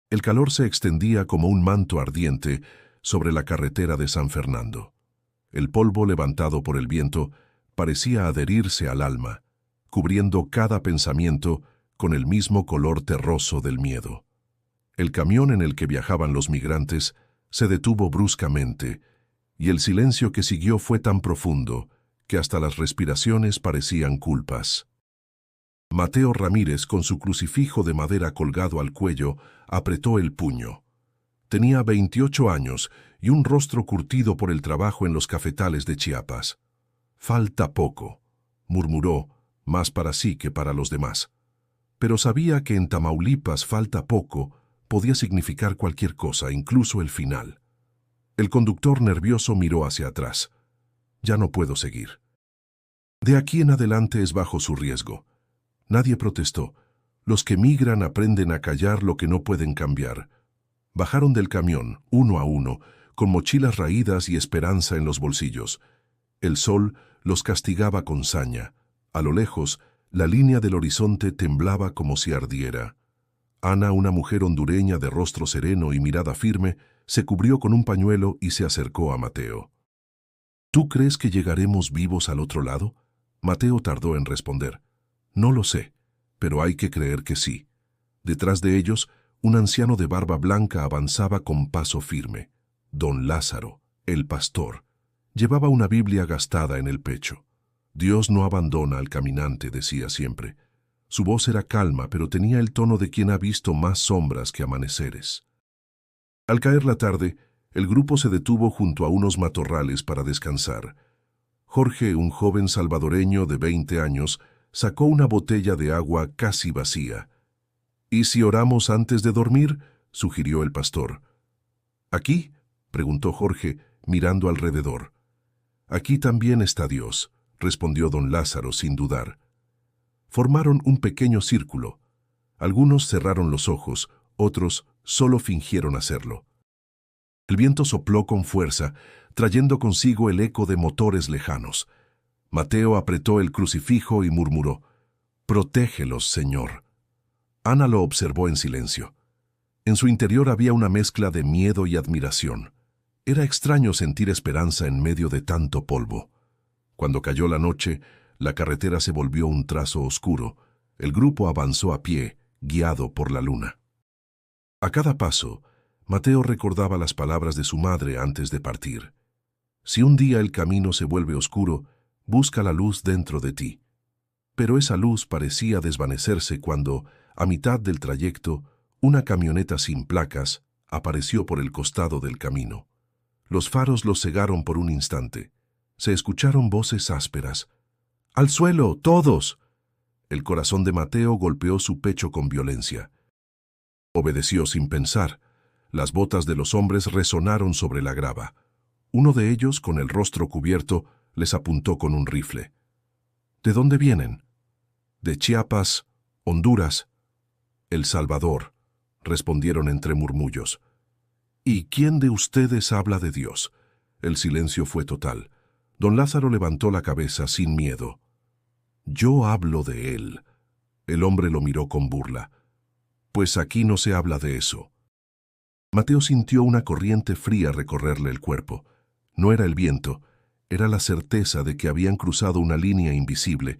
El calor se extendía como un manto ardiente sobre la carretera de San Fernando. El polvo levantado por el viento parecía adherirse al alma, cubriendo cada pensamiento con el mismo color terroso del miedo. El camión en el que viajaban los migrantes se detuvo bruscamente, y el silencio que siguió fue tan profundo que hasta las respiraciones parecían culpas. Mateo Ramírez, con su crucifijo de madera colgado al cuello, apretó el puño. Tenía 28 años y un rostro curtido por el trabajo en los cafetales de Chiapas. «Falta poco», murmuró, más para sí que para los demás. Pero sabía que en Tamaulipas falta poco podía significar cualquier cosa, incluso el final. El conductor nervioso miró hacia atrás. «Ya no puedo seguir. De aquí en adelante es bajo su riesgo». Nadie protestó. Los que migran aprenden a callar lo que no pueden cambiar. Bajaron del camión, uno a uno, con mochilas raídas y esperanza en los bolsillos. El sol los castigaba con saña. A lo lejos, la línea del horizonte temblaba como si ardiera. Ana, una mujer hondureña de rostro sereno y mirada firme, se cubrió con un pañuelo y se acercó a Mateo. «¿Tú crees que llegaremos vivos al otro lado?» Mateo tardó en responder. «No lo sé, pero hay que creer que sí». Detrás de ellos, un anciano de barba blanca avanzaba con paso firme. Don Lázaro, el pastor, llevaba una Biblia gastada en el pecho. «Dios no abandona al caminante», decía siempre. Su voz era calma, pero tenía el tono de quien ha visto más sombras que amaneceres. Al caer la tarde, el grupo se detuvo junto a unos matorrales para descansar. Jorge, un joven salvadoreño de 20 años, sacó una botella de agua casi vacía. «¿Y si oramos antes de dormir?», sugirió el pastor. «¿Aquí?», preguntó Jorge, mirando alrededor. «Aquí también está Dios», respondió don Lázaro sin dudar. Formaron un pequeño círculo. Algunos cerraron los ojos, otros solo fingieron hacerlo. El viento sopló con fuerza, trayendo consigo el eco de motores lejanos. Mateo apretó el crucifijo y murmuró: «Protégelos, Señor». Ana lo observó en silencio. En su interior había una mezcla de miedo y admiración. Era extraño sentir esperanza en medio de tanto polvo. Cuando cayó la noche, la carretera se volvió un trazo oscuro. El grupo avanzó a pie, guiado por la luna. A cada paso, Mateo recordaba las palabras de su madre antes de partir. «Si un día el camino se vuelve oscuro, busca la luz dentro de ti». Pero esa luz parecía desvanecerse cuando, a mitad del trayecto, una camioneta sin placas apareció por el costado del camino. Los faros los cegaron por un instante. Se escucharon voces ásperas. «¡Al suelo, todos!». El corazón de Mateo golpeó su pecho con violencia. Obedeció sin pensar. Las botas de los hombres resonaron sobre la grava. Uno de ellos, con el rostro cubierto, les apuntó con un rifle. «¿De dónde vienen?». «De Chiapas, Honduras, El Salvador», respondieron entre murmullos. «¿Y quién de ustedes habla de Dios?». El silencio fue total. Don Lázaro levantó la cabeza sin miedo. «Yo hablo de Él». El hombre lo miró con burla. «Pues aquí no se habla de eso». Mateo sintió una corriente fría recorrerle el cuerpo. No era el viento, era la certeza de que habían cruzado una línea invisible.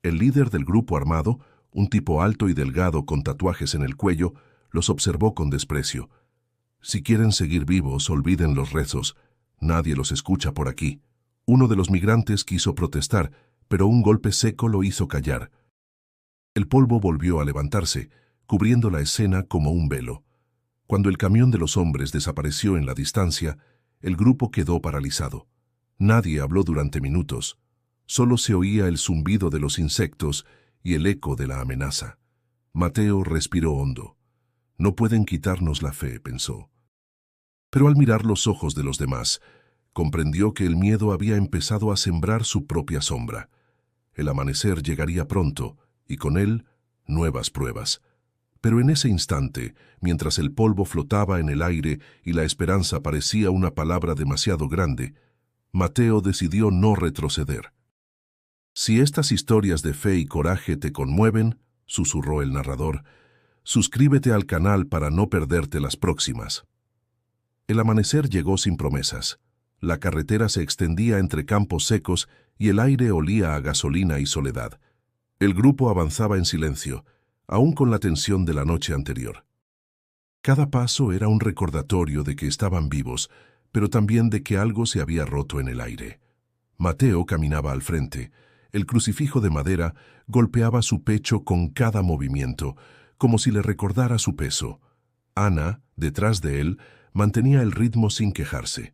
El líder del grupo armado, un tipo alto y delgado con tatuajes en el cuello, los observó con desprecio. «Si quieren seguir vivos, olviden los rezos. Nadie los escucha por aquí». Uno de los migrantes quiso protestar, pero un golpe seco lo hizo callar. El polvo volvió a levantarse, cubriendo la escena como un velo. Cuando el camión de los hombres desapareció en la distancia, el grupo quedó paralizado. Nadie habló durante minutos. Solo se oía el zumbido de los insectos y el eco de la amenaza. Mateo respiró hondo. «No pueden quitarnos la fe», pensó. Pero al mirar los ojos de los demás, comprendió que el miedo había empezado a sembrar su propia sombra. El amanecer llegaría pronto, y con él, nuevas pruebas. Pero en ese instante, mientras el polvo flotaba en el aire y la esperanza parecía una palabra demasiado grande, Mateo decidió no retroceder. «Si estas historias de fe y coraje te conmueven», susurró el narrador, suscríbete al canal para no perderte las próximas. El amanecer llegó sin promesas. La carretera se extendía entre campos secos y el aire olía a gasolina y soledad. El grupo avanzaba en silencio, aún con la tensión de la noche anterior. Cada paso era un recordatorio de que estaban vivos, pero también de que algo se había roto en el aire. Mateo caminaba al frente. El crucifijo de madera golpeaba su pecho con cada movimiento, como si le recordara su peso. Ana, detrás de él, mantenía el ritmo sin quejarse.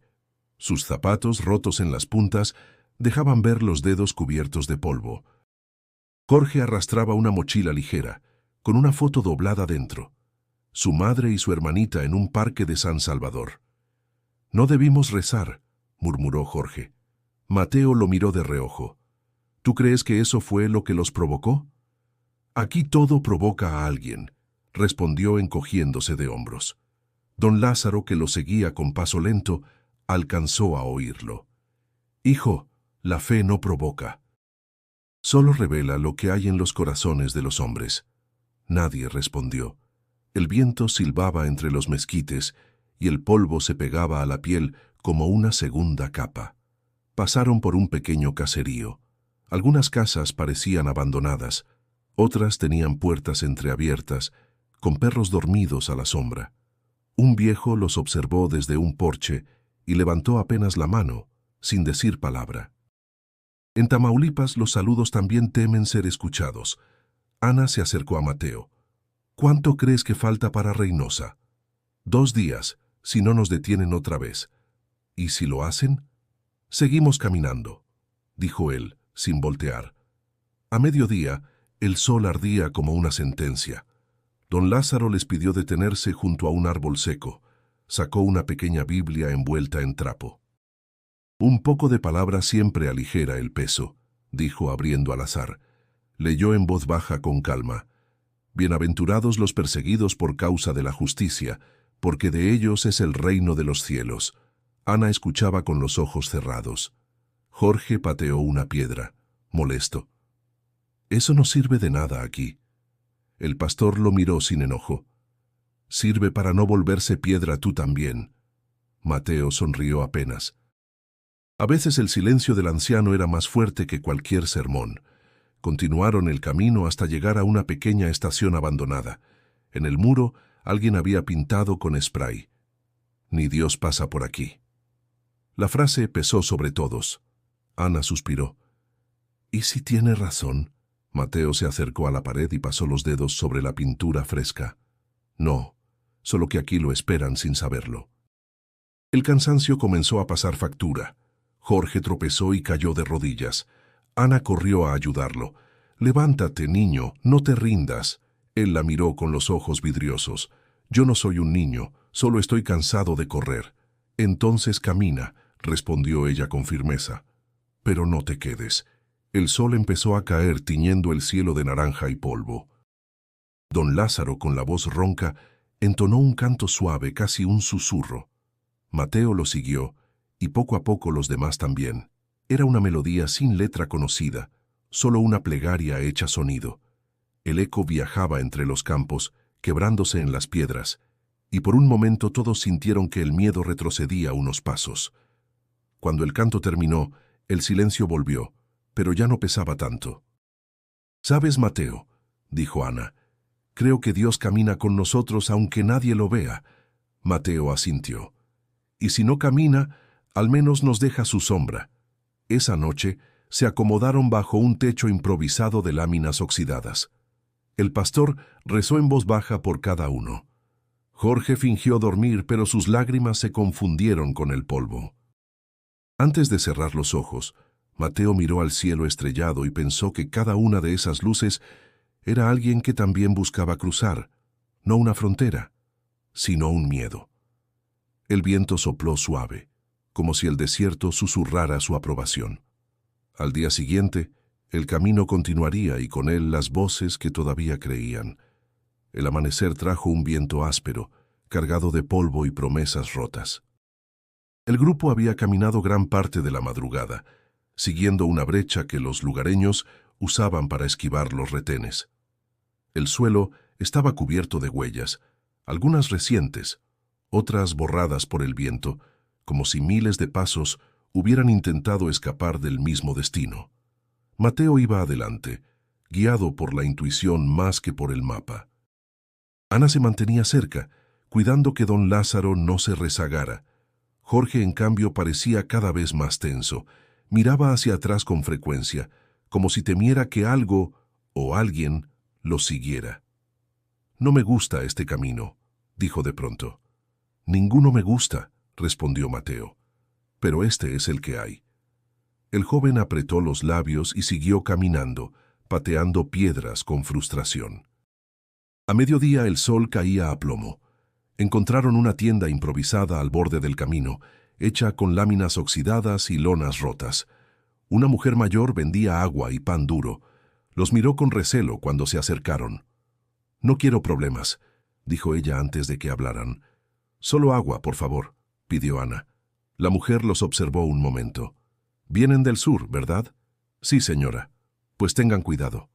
Sus zapatos, rotos en las puntas, dejaban ver los dedos cubiertos de polvo. Jorge arrastraba una mochila ligera, con una foto doblada dentro. Su madre y su hermanita en un parque de San Salvador. «No debimos rezar», murmuró Jorge. Mateo lo miró de reojo. «¿Tú crees que eso fue lo que los provocó?» «Aquí todo provoca a alguien», respondió encogiéndose de hombros. Don Lázaro, que lo seguía con paso lento, alcanzó a oírlo. «Hijo, la fe no provoca. Solo revela lo que hay en los corazones de los hombres». Nadie respondió. El viento silbaba entre los mezquites y el polvo se pegaba a la piel como una segunda capa. Pasaron por un pequeño caserío. Algunas casas parecían abandonadas, otras tenían puertas entreabiertas, con perros dormidos a la sombra. Un viejo los observó desde un porche y levantó apenas la mano, sin decir palabra. En Tamaulipas los saludos también temen ser escuchados. Ana se acercó a Mateo. «¿Cuánto crees que falta para Reynosa?» «2 días, si no nos detienen otra vez». «¿Y si lo hacen?» «Seguimos caminando», dijo él, sin voltear. A mediodía, el sol ardía como una sentencia. Don Lázaro les pidió detenerse junto a un árbol seco. Sacó una pequeña Biblia envuelta en trapo. «Un poco de palabra siempre aligera el peso», dijo abriendo al azar. Leyó en voz baja con calma. «Bienaventurados los perseguidos por causa de la justicia, porque de ellos es el reino de los cielos». Ana escuchaba con los ojos cerrados. Jorge pateó una piedra, molesto. «Eso no sirve de nada aquí». El pastor lo miró sin enojo. «Sirve para no volverse piedra tú también». Mateo sonrió apenas. A veces el silencio del anciano era más fuerte que cualquier sermón. Continuaron el camino hasta llegar a una pequeña estación abandonada. En el muro alguien había pintado con spray: «Ni Dios pasa por aquí». La frase pesó sobre todos. Ana suspiró. «¿Y si tiene razón?» Mateo se acercó a la pared y pasó los dedos sobre la pintura fresca. «No, solo que aquí lo esperan sin saberlo». El cansancio comenzó a pasar factura. Jorge tropezó y cayó de rodillas. Ana corrió a ayudarlo. «Levántate, niño, no te rindas». Él la miró con los ojos vidriosos. «Yo no soy un niño, solo estoy cansado de correr». «Entonces camina», respondió ella con firmeza. «Pero no te quedes». El sol empezó a caer tiñendo el cielo de naranja y polvo. Don Lázaro, con la voz ronca, entonó un canto suave, casi un susurro. Mateo lo siguió, y poco a poco los demás también. Era una melodía sin letra conocida, solo una plegaria hecha sonido. El eco viajaba entre los campos, quebrándose en las piedras, y por un momento todos sintieron que el miedo retrocedía unos pasos. Cuando el canto terminó, el silencio volvió, pero ya no pesaba tanto. «¿Sabes, Mateo?», dijo Ana. «Creo que Dios camina con nosotros aunque nadie lo vea». Mateo asintió. «Y si no camina, al menos nos deja su sombra». Esa noche se acomodaron bajo un techo improvisado de láminas oxidadas. El pastor rezó en voz baja por cada uno. Jorge fingió dormir, pero sus lágrimas se confundieron con el polvo. Antes de cerrar los ojos, Mateo miró al cielo estrellado y pensó que cada una de esas luces era alguien que también buscaba cruzar, no una frontera, sino un miedo. El viento sopló suave, como si el desierto susurrara su aprobación. Al día siguiente, el camino continuaría y con él las voces que todavía creían. El amanecer trajo un viento áspero, cargado de polvo y promesas rotas. El grupo había caminado gran parte de la madrugada, siguiendo una brecha que los lugareños usaban para esquivar los retenes. El suelo estaba cubierto de huellas, algunas recientes, otras borradas por el viento, como si miles de pasos hubieran intentado escapar del mismo destino. Mateo iba adelante, guiado por la intuición más que por el mapa. Ana se mantenía cerca, cuidando que don Lázaro no se rezagara. Jorge, en cambio, parecía cada vez más tenso. Miraba hacia atrás con frecuencia, como si temiera que algo o alguien lo siguiera. «No me gusta este camino», dijo de pronto. «Ninguno me gusta», respondió Mateo. «Pero este es el que hay». El joven apretó los labios y siguió caminando, pateando piedras con frustración. A mediodía el sol caía a plomo. Encontraron una tienda improvisada al borde del camino, hecha con láminas oxidadas y lonas rotas. Una mujer mayor vendía agua y pan duro. Los miró con recelo cuando se acercaron. «No quiero problemas», dijo ella antes de que hablaran. «Solo agua, por favor», pidió Ana. La mujer los observó un momento. «Vienen del sur, ¿verdad?» «Sí, señora». «Pues tengan cuidado».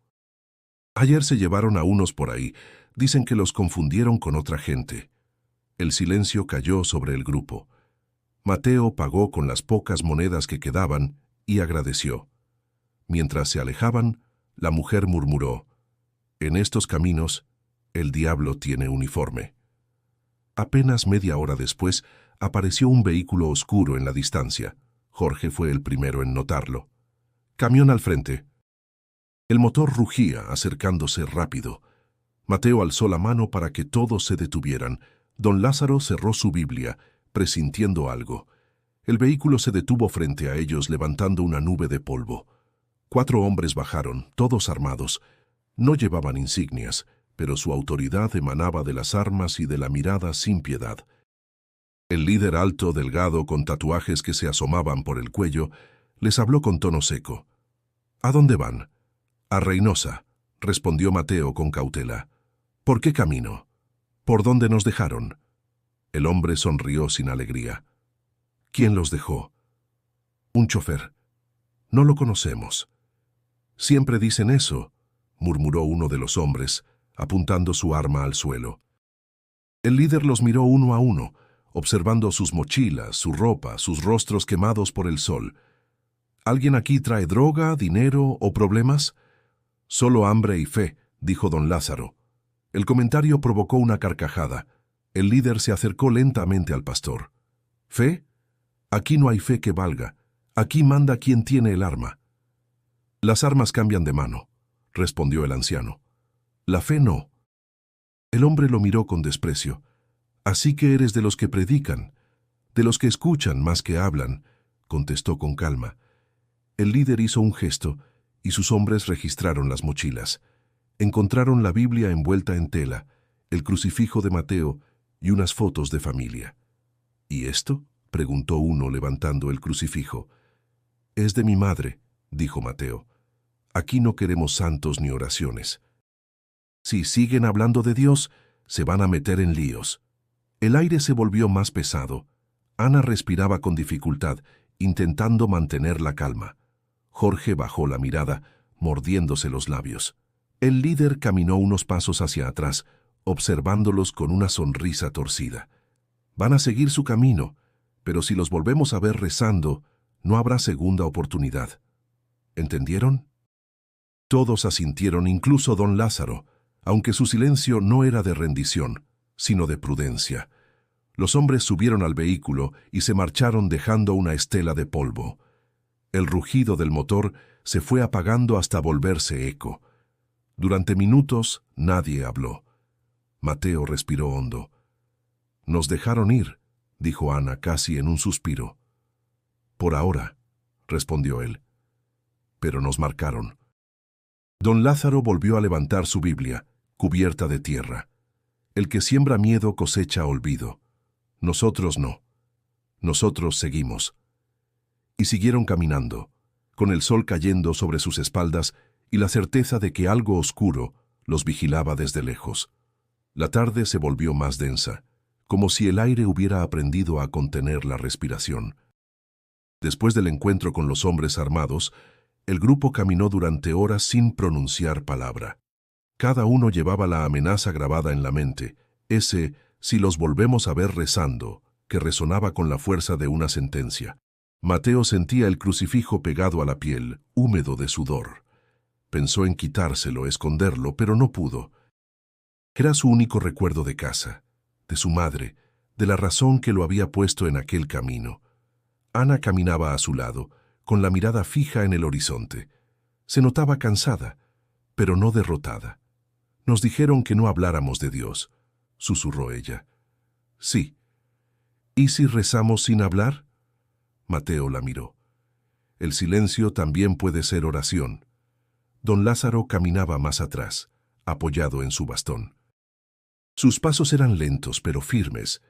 «Ayer se llevaron a unos por ahí. Dicen que los confundieron con otra gente». El silencio cayó sobre el grupo. Mateo pagó con las pocas monedas que quedaban y agradeció. Mientras se alejaban, la mujer murmuró: «En estos caminos, el diablo tiene uniforme». Apenas media hora después, apareció un vehículo oscuro en la distancia. Jorge fue el primero en notarlo. «Camión al frente». El motor rugía, acercándose rápido. Mateo alzó la mano para que todos se detuvieran. Don Lázaro cerró su Biblia, presintiendo algo. El vehículo se detuvo frente a ellos, levantando una nube de polvo. 4 hombres bajaron, todos armados. No llevaban insignias, pero su autoridad emanaba de las armas y de la mirada sin piedad. El líder alto, delgado, con tatuajes que se asomaban por el cuello, les habló con tono seco. «¿A dónde van?» «A Reynosa», respondió Mateo con cautela. «¿Por qué camino? ¿Por dónde nos dejaron?» El hombre sonrió sin alegría. «¿Quién los dejó?» «Un chofer. No lo conocemos». «Siempre dicen eso», murmuró uno de los hombres, apuntando su arma al suelo. El líder los miró uno a uno, observando sus mochilas, su ropa, sus rostros quemados por el sol. «¿Alguien aquí trae droga, dinero o problemas?» «Solo hambre y fe», dijo don Lázaro. El comentario provocó una carcajada. El líder se acercó lentamente al pastor. «¿Fe? Aquí no hay fe que valga. Aquí manda quien tiene el arma». «Las armas cambian de mano», respondió el anciano. «La fe no». El hombre lo miró con desprecio. «Así que eres de los que predican, de los que escuchan más que hablan», contestó con calma. El líder hizo un gesto y sus hombres registraron las mochilas. Encontraron la Biblia envuelta en tela, el crucifijo de Mateo y unas fotos de familia. «¿Y esto?», preguntó uno levantando el crucifijo. «Es de mi madre», dijo Mateo. «Aquí no queremos santos ni oraciones. Si siguen hablando de Dios, se van a meter en líos». El aire se volvió más pesado. Ana respiraba con dificultad, intentando mantener la calma. Jorge bajó la mirada, mordiéndose los labios. El líder caminó unos pasos hacia atrás, observándolos con una sonrisa torcida. «Van a seguir su camino, pero si los volvemos a ver rezando, no habrá segunda oportunidad». ¿Entendieron? Todos asintieron, incluso don Lázaro, aunque su silencio no era de rendición, sino de prudencia. Los hombres subieron al vehículo y se marcharon dejando una estela de polvo. El rugido del motor se fue apagando hasta volverse eco. Durante minutos nadie habló. Mateo respiró hondo. «Nos dejaron ir», dijo Ana casi en un suspiro. «Por ahora», respondió él. «Pero nos marcaron». Don Lázaro volvió a levantar su Biblia, cubierta de tierra. «El que siembra miedo cosecha olvido. Nosotros no. Nosotros seguimos». Y siguieron caminando, con el sol cayendo sobre sus espaldas y la certeza de que algo oscuro los vigilaba desde lejos. La tarde se volvió más densa, como si el aire hubiera aprendido a contener la respiración. Después del encuentro con los hombres armados, el grupo caminó durante horas sin pronunciar palabra. Cada uno llevaba la amenaza grabada en la mente, ese «si los volvemos a ver rezando», que resonaba con la fuerza de una sentencia. Mateo sentía el crucifijo pegado a la piel, húmedo de sudor. Pensó en quitárselo, esconderlo, pero no pudo. Era su único recuerdo de casa, de su madre, de la razón que lo había puesto en aquel camino. Ana caminaba a su lado, con la mirada fija en el horizonte. Se notaba cansada, pero no derrotada. «Nos dijeron que no habláramos de Dios», susurró ella. «Sí». «¿Y si rezamos sin hablar?». Mateo la miró. «El silencio también puede ser oración». Don Lázaro caminaba más atrás, apoyado en su bastón. Sus pasos eran lentos pero firmes.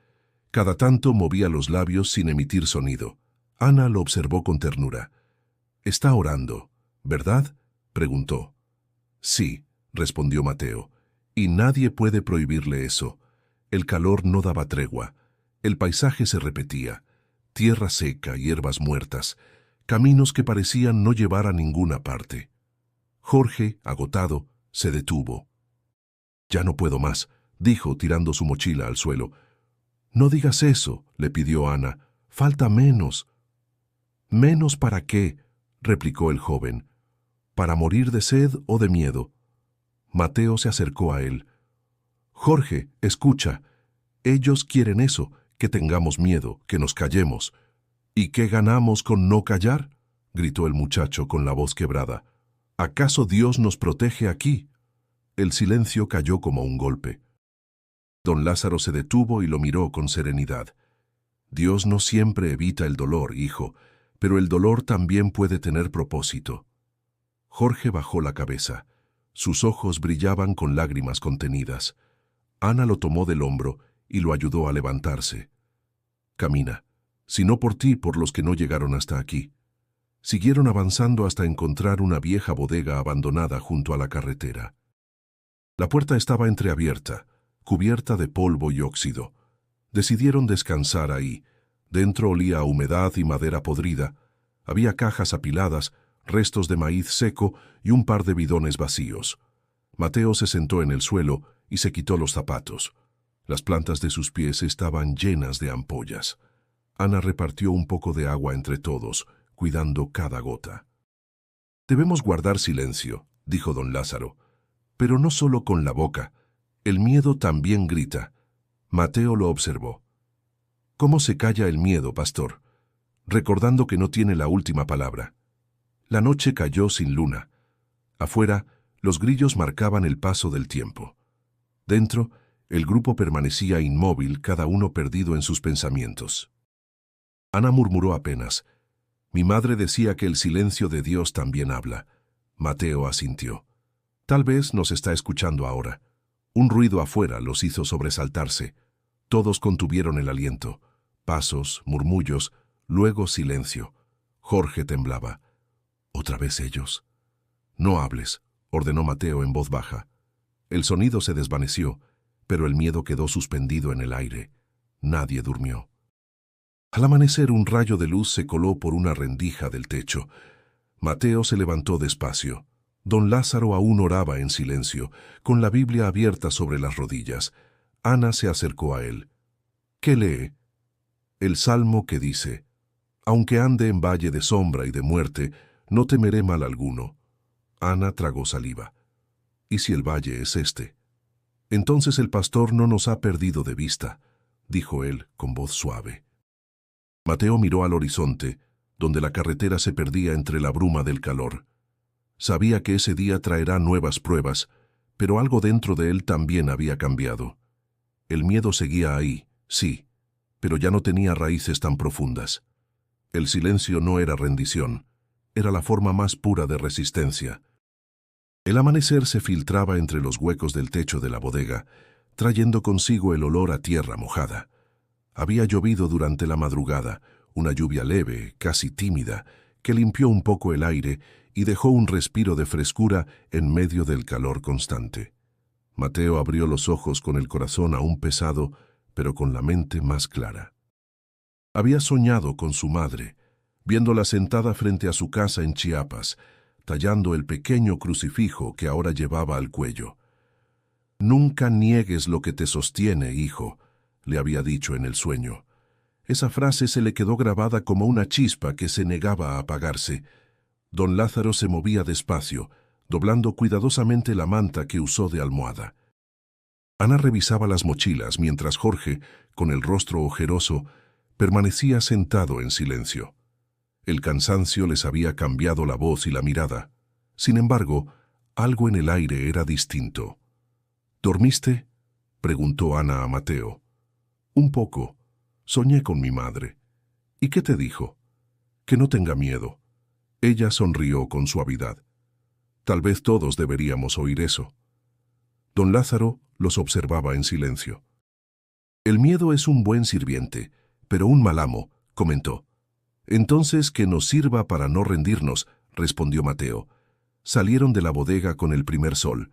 Cada tanto movía los labios sin emitir sonido. Ana lo observó con ternura. «Está orando, ¿verdad?», preguntó. «Sí», respondió Mateo, «y nadie puede prohibirle eso». El calor no daba tregua. El paisaje se repetía. Tierra seca, hierbas muertas, caminos que parecían no llevar a ninguna parte. Jorge, agotado, se detuvo. «Ya no puedo más», dijo, tirando su mochila al suelo. «No digas eso», le pidió Ana. «Falta menos». «¿Menos para qué?», replicó el joven. «¿Para morir de sed o de miedo?». Mateo se acercó a él. «Jorge, escucha. Ellos quieren eso, que tengamos miedo, que nos callemos». «¿Y qué ganamos con no callar?», gritó el muchacho con la voz quebrada. «¿Acaso Dios nos protege aquí?». El silencio cayó como un golpe. Don Lázaro se detuvo y lo miró con serenidad. «Dios no siempre evita el dolor, hijo, pero el dolor también puede tener propósito». Jorge bajó la cabeza. Sus ojos brillaban con lágrimas contenidas. Ana lo tomó del hombro y lo ayudó a levantarse. «Camina. Si no por ti, por los que no llegaron hasta aquí». Siguieron avanzando hasta encontrar una vieja bodega abandonada junto a la carretera. La puerta estaba entreabierta, cubierta de polvo y óxido. Decidieron descansar ahí. Dentro olía a humedad y madera podrida. Había cajas apiladas, restos de maíz seco y un par de bidones vacíos. Mateo se sentó en el suelo y se quitó los zapatos. Las plantas de sus pies estaban llenas de ampollas. Ana repartió un poco de agua entre todos, cuidando cada gota. «Debemos guardar silencio», dijo don Lázaro, «pero no solo con la boca. El miedo también grita». Mateo lo observó. «¿Cómo se calla el miedo, pastor?», recordando que no tiene la última palabra. La noche cayó sin luna. Afuera, los grillos marcaban el paso del tiempo. Dentro, el grupo permanecía inmóvil, cada uno perdido en sus pensamientos. Ana murmuró apenas. «Mi madre decía que el silencio de Dios también habla». Mateo asintió. «Tal vez nos está escuchando ahora». Un ruido afuera los hizo sobresaltarse. Todos contuvieron el aliento. Pasos, murmullos, luego silencio. Jorge temblaba. «¿Otra vez ellos?». «No hables», ordenó Mateo en voz baja. El sonido se desvaneció, pero el miedo quedó suspendido en el aire. Nadie durmió. Al amanecer, un rayo de luz se coló por una rendija del techo. Mateo se levantó despacio. Don Lázaro aún oraba en silencio, con la Biblia abierta sobre las rodillas. Ana se acercó a él. «¿Qué lee?». «El salmo que dice: aunque ande en valle de sombra y de muerte, no temeré mal alguno». Ana tragó saliva. «¿Y si el valle es este?». «Entonces el pastor no nos ha perdido de vista», dijo él con voz suave. Mateo miró al horizonte, donde la carretera se perdía entre la bruma del calor. Sabía que ese día traerá nuevas pruebas, pero algo dentro de él también había cambiado. El miedo seguía ahí, sí, pero ya no tenía raíces tan profundas. El silencio no era rendición, era la forma más pura de resistencia. El amanecer se filtraba entre los huecos del techo de la bodega, trayendo consigo el olor a tierra mojada. Había llovido durante la madrugada, una lluvia leve, casi tímida, que limpió un poco el aire y dejó un respiro de frescura en medio del calor constante. Mateo abrió los ojos con el corazón aún pesado, pero con la mente más clara. Había soñado con su madre, viéndola sentada frente a su casa en Chiapas, tallando el pequeño crucifijo que ahora llevaba al cuello. Nunca niegues lo que te sostiene, hijo, le había dicho en el sueño. Esa frase se le quedó grabada como una chispa que se negaba a apagarse. Don Lázaro se movía despacio, doblando cuidadosamente la manta que usó de almohada. Ana revisaba las mochilas mientras Jorge, con el rostro ojeroso, permanecía sentado en silencio. El cansancio les había cambiado la voz y la mirada. Sin embargo, algo en el aire era distinto. ¿Dormiste?, preguntó Ana a Mateo. Un poco. Soñé con mi madre. ¿Y qué te dijo? Que no tenga miedo. Ella sonrió con suavidad. Tal vez todos deberíamos oír eso. Don Lázaro los observaba en silencio. El miedo es un buen sirviente, pero un mal amo, comentó. Entonces que nos sirva para no rendirnos, respondió Mateo. Salieron de la bodega con el primer sol.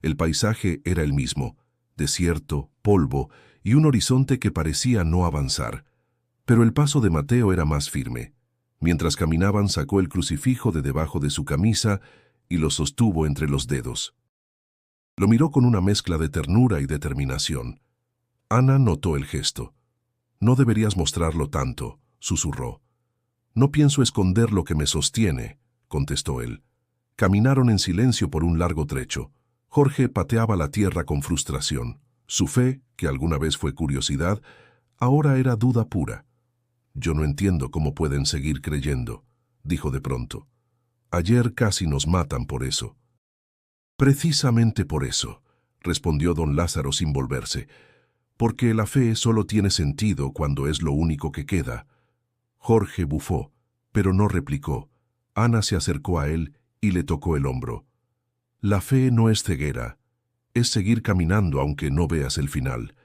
El paisaje era el mismo, desierto, polvo y un horizonte que parecía no avanzar. Pero el paso de Mateo era más firme. Mientras caminaban sacó el crucifijo de debajo de su camisa y lo sostuvo entre los dedos. Lo miró con una mezcla de ternura y determinación. Ana notó el gesto. No deberías mostrarlo tanto, susurró. No pienso esconder lo que me sostiene, contestó él. Caminaron en silencio por un largo trecho. Jorge pateaba la tierra con frustración. Su fe, que alguna vez fue curiosidad, ahora era duda pura. Yo no entiendo cómo pueden seguir creyendo, dijo de pronto. Ayer casi nos matan por eso. Precisamente por eso, respondió don Lázaro sin volverse, porque la fe solo tiene sentido cuando es lo único que queda. Jorge bufó, pero no replicó. Ana se acercó a él y le tocó el hombro. La fe no es ceguera, es seguir caminando aunque no veas el final.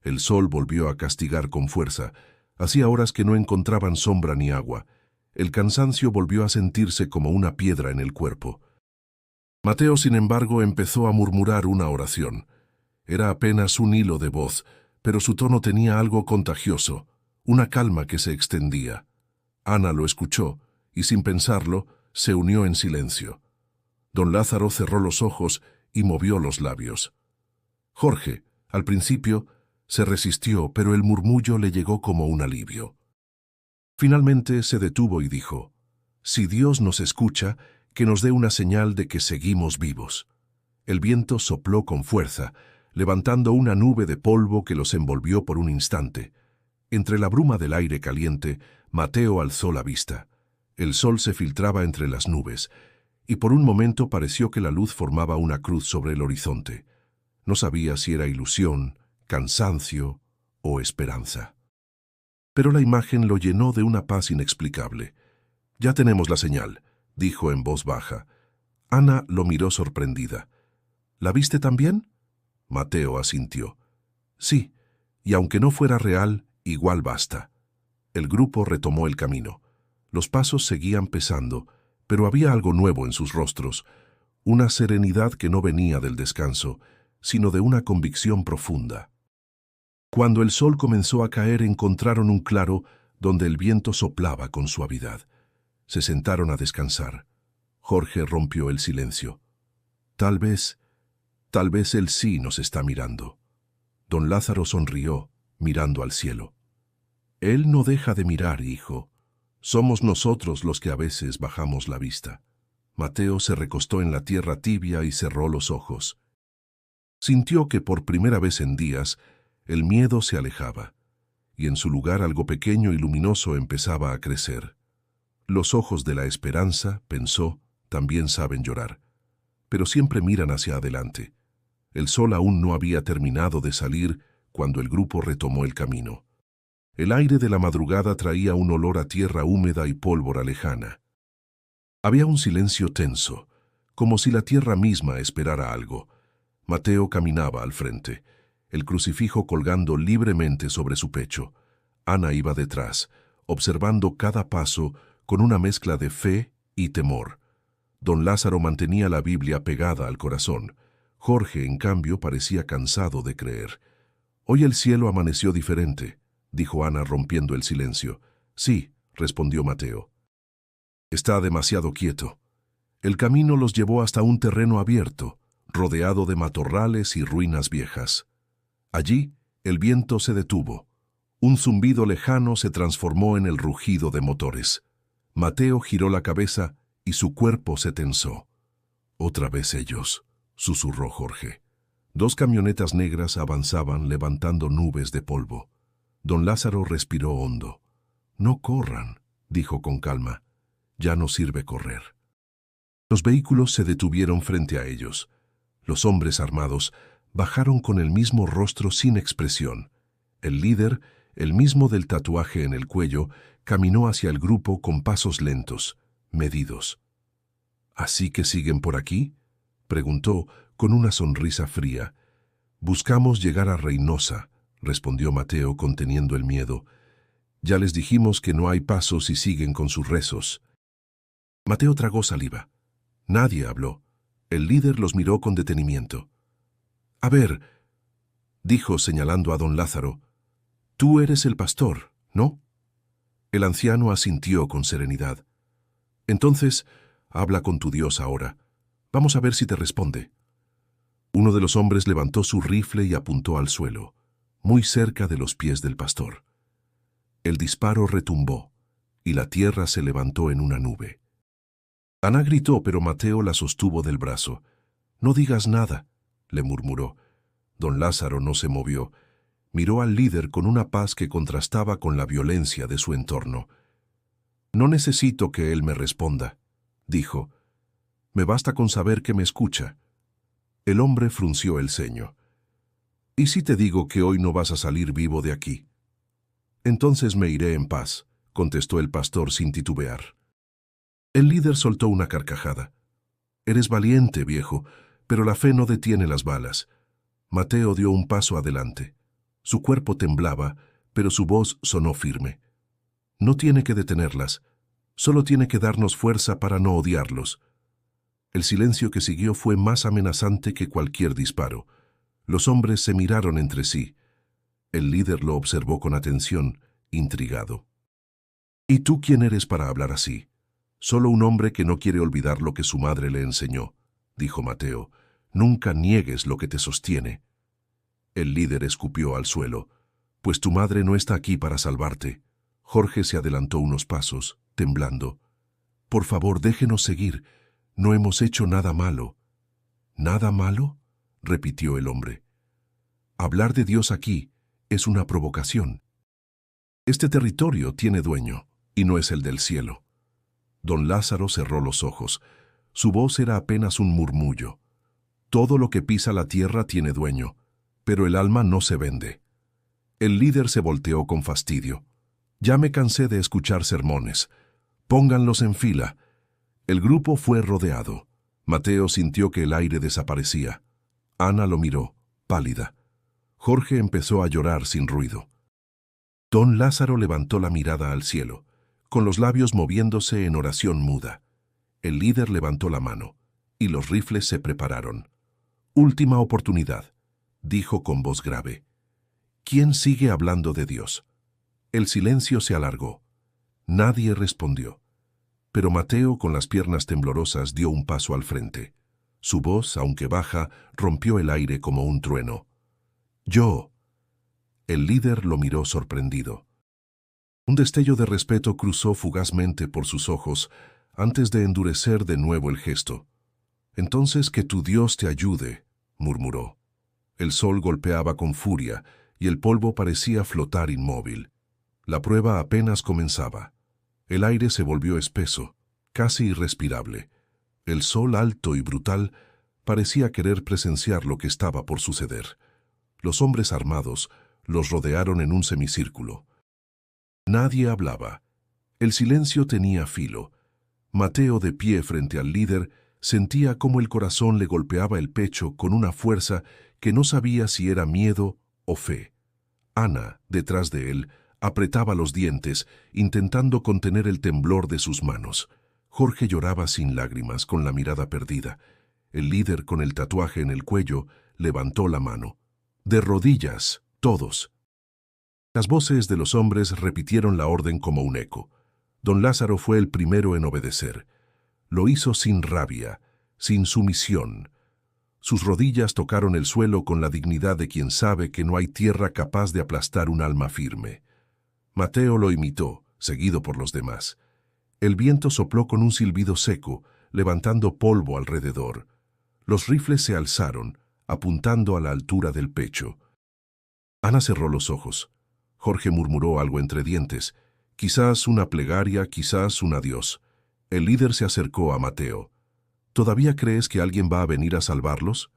El sol volvió a castigar con fuerza. Hacía horas que no encontraban sombra ni agua. El cansancio volvió a sentirse como una piedra en el cuerpo. Mateo, sin embargo, empezó a murmurar una oración. Era apenas un hilo de voz, pero su tono tenía algo contagioso, una calma que se extendía. Ana lo escuchó y, sin pensarlo, se unió en silencio. Don Lázaro cerró los ojos y movió los labios. Jorge, al principio, se resistió, pero el murmullo le llegó como un alivio. Finalmente se detuvo y dijo, «Si Dios nos escucha, que nos dé una señal de que seguimos vivos». El viento sopló con fuerza, levantando una nube de polvo que los envolvió por un instante. Entre la bruma del aire caliente, Mateo alzó la vista. El sol se filtraba entre las nubes, y por un momento pareció que la luz formaba una cruz sobre el horizonte. No sabía si era ilusión, cansancio o esperanza. Pero la imagen lo llenó de una paz inexplicable. «Ya tenemos la señal», dijo en voz baja. Ana lo miró sorprendida. «¿La viste también?». Mateo asintió. «Sí, y aunque no fuera real, igual basta». El grupo retomó el camino. Los pasos seguían pesando, pero había algo nuevo en sus rostros, una serenidad que no venía del descanso, sino de una convicción profunda. Cuando el sol comenzó a caer, encontraron un claro donde el viento soplaba con suavidad. Se sentaron a descansar. Jorge rompió el silencio. Tal vez él sí nos está mirando». Don Lázaro sonrió, mirando al cielo. «Él no deja de mirar, hijo. Somos nosotros los que a veces bajamos la vista». Mateo se recostó en la tierra tibia y cerró los ojos. Sintió que por primera vez en días el miedo se alejaba, y en su lugar algo pequeño y luminoso empezaba a crecer. Los ojos de la esperanza, pensó, también saben llorar, pero siempre miran hacia adelante. El sol aún no había terminado de salir cuando el grupo retomó el camino. El aire de la madrugada traía un olor a tierra húmeda y pólvora lejana. Había un silencio tenso, como si la tierra misma esperara algo. Mateo caminaba al frente, el crucifijo colgando libremente sobre su pecho. Ana iba detrás, observando cada paso con una mezcla de fe y temor. Don Lázaro mantenía la Biblia pegada al corazón. Jorge, en cambio, parecía cansado de creer. «Hoy el cielo amaneció diferente», dijo Ana rompiendo el silencio. «Sí», respondió Mateo. «Está demasiado quieto». El camino los llevó hasta un terreno abierto. rodeado de matorrales y ruinas viejas. Allí, el viento se detuvo. Un zumbido lejano se transformó en el rugido de motores. Mateo giró la cabeza y su cuerpo se tensó. «Otra vez ellos», susurró Jorge. 2 camionetas negras avanzaban levantando nubes de polvo. Don Lázaro respiró hondo. «No corran», dijo con calma. «Ya no sirve correr». Los vehículos se detuvieron frente a ellos. Los hombres armados bajaron con el mismo rostro sin expresión. El líder, el mismo del tatuaje en el cuello, caminó hacia el grupo con pasos lentos, medidos. «¿Así que siguen por aquí?», preguntó con una sonrisa fría. «Buscamos llegar a Reynosa», respondió Mateo conteniendo el miedo. «Ya les dijimos que no hay pasos y siguen con sus rezos». Mateo tragó saliva. Nadie habló. El líder los miró con detenimiento. «A ver», dijo señalando a don Lázaro, «tú eres el pastor, ¿no?». El anciano asintió con serenidad. «Entonces, habla con tu Dios ahora. Vamos a ver si te responde». Uno de los hombres levantó su rifle y apuntó al suelo, muy cerca de los pies del pastor. El disparo retumbó, y la tierra se levantó en una nube. Ana gritó, pero Mateo la sostuvo del brazo. «No digas nada», le murmuró. Don Lázaro no se movió. Miró al líder con una paz que contrastaba con la violencia de su entorno. «No necesito que él me responda», dijo. «Me basta con saber que me escucha». El hombre frunció el ceño. «¿Y si te digo que hoy no vas a salir vivo de aquí?». «Entonces me iré en paz», contestó el pastor sin titubear. El líder soltó una carcajada. «Eres valiente, viejo, pero la fe no detiene las balas». Mateo dio un paso adelante. Su cuerpo temblaba, pero su voz sonó firme. «No tiene que detenerlas, solo tiene que darnos fuerza para no odiarlos». El silencio que siguió fue más amenazante que cualquier disparo. Los hombres se miraron entre sí. El líder lo observó con atención, intrigado. «¿Y tú quién eres para hablar así?». «Solo un hombre que no quiere olvidar lo que su madre le enseñó», dijo Mateo. «Nunca niegues lo que te sostiene». El líder escupió al suelo. «Pues tu madre no está aquí para salvarte». Jorge se adelantó unos pasos, temblando. «Por favor, déjenos seguir. No hemos hecho nada malo». «¿Nada malo?», repitió el hombre. «Hablar de Dios aquí es una provocación. Este territorio tiene dueño, y no es el del cielo». Don Lázaro cerró los ojos. Su voz era apenas un murmullo. «Todo lo que pisa la tierra tiene dueño, pero el alma no se vende». El líder se volteó con fastidio. «Ya me cansé de escuchar sermones. Pónganlos en fila». El grupo fue rodeado. Mateo sintió que el aire desaparecía. Ana lo miró, pálida. Jorge empezó a llorar sin ruido. Don Lázaro levantó la mirada al cielo, con los labios moviéndose en oración muda. El líder levantó la mano, y los rifles se prepararon. «Última oportunidad», dijo con voz grave. «¿Quién sigue hablando de Dios?». El silencio se alargó. Nadie respondió. Pero Mateo, con las piernas temblorosas, dio un paso al frente. Su voz, aunque baja, rompió el aire como un trueno. «Yo». El líder lo miró sorprendido. Un destello de respeto cruzó fugazmente por sus ojos antes de endurecer de nuevo el gesto. «Entonces que tu Dios te ayude», murmuró. El sol golpeaba con furia y el polvo parecía flotar inmóvil. La prueba apenas comenzaba. El aire se volvió espeso, casi irrespirable. El sol alto y brutal parecía querer presenciar lo que estaba por suceder. Los hombres armados los rodearon en un semicírculo. Nadie hablaba. El silencio tenía filo. Mateo, de pie frente al líder, sentía cómo el corazón le golpeaba el pecho con una fuerza que no sabía si era miedo o fe. Ana, detrás de él, apretaba los dientes, intentando contener el temblor de sus manos. Jorge lloraba sin lágrimas, con la mirada perdida. El líder, con el tatuaje en el cuello, levantó la mano. «De rodillas, todos». Las voces de los hombres repitieron la orden como un eco. Don Lázaro fue el primero en obedecer. Lo hizo sin rabia, sin sumisión. Sus rodillas tocaron el suelo con la dignidad de quien sabe que no hay tierra capaz de aplastar un alma firme. Mateo lo imitó, seguido por los demás. El viento sopló con un silbido seco, levantando polvo alrededor. Los rifles se alzaron, apuntando a la altura del pecho. Ana cerró los ojos. Jorge murmuró algo entre dientes. Quizás una plegaria, quizás un adiós. El líder se acercó a Mateo. ¿Todavía crees que alguien va a venir a salvarlos?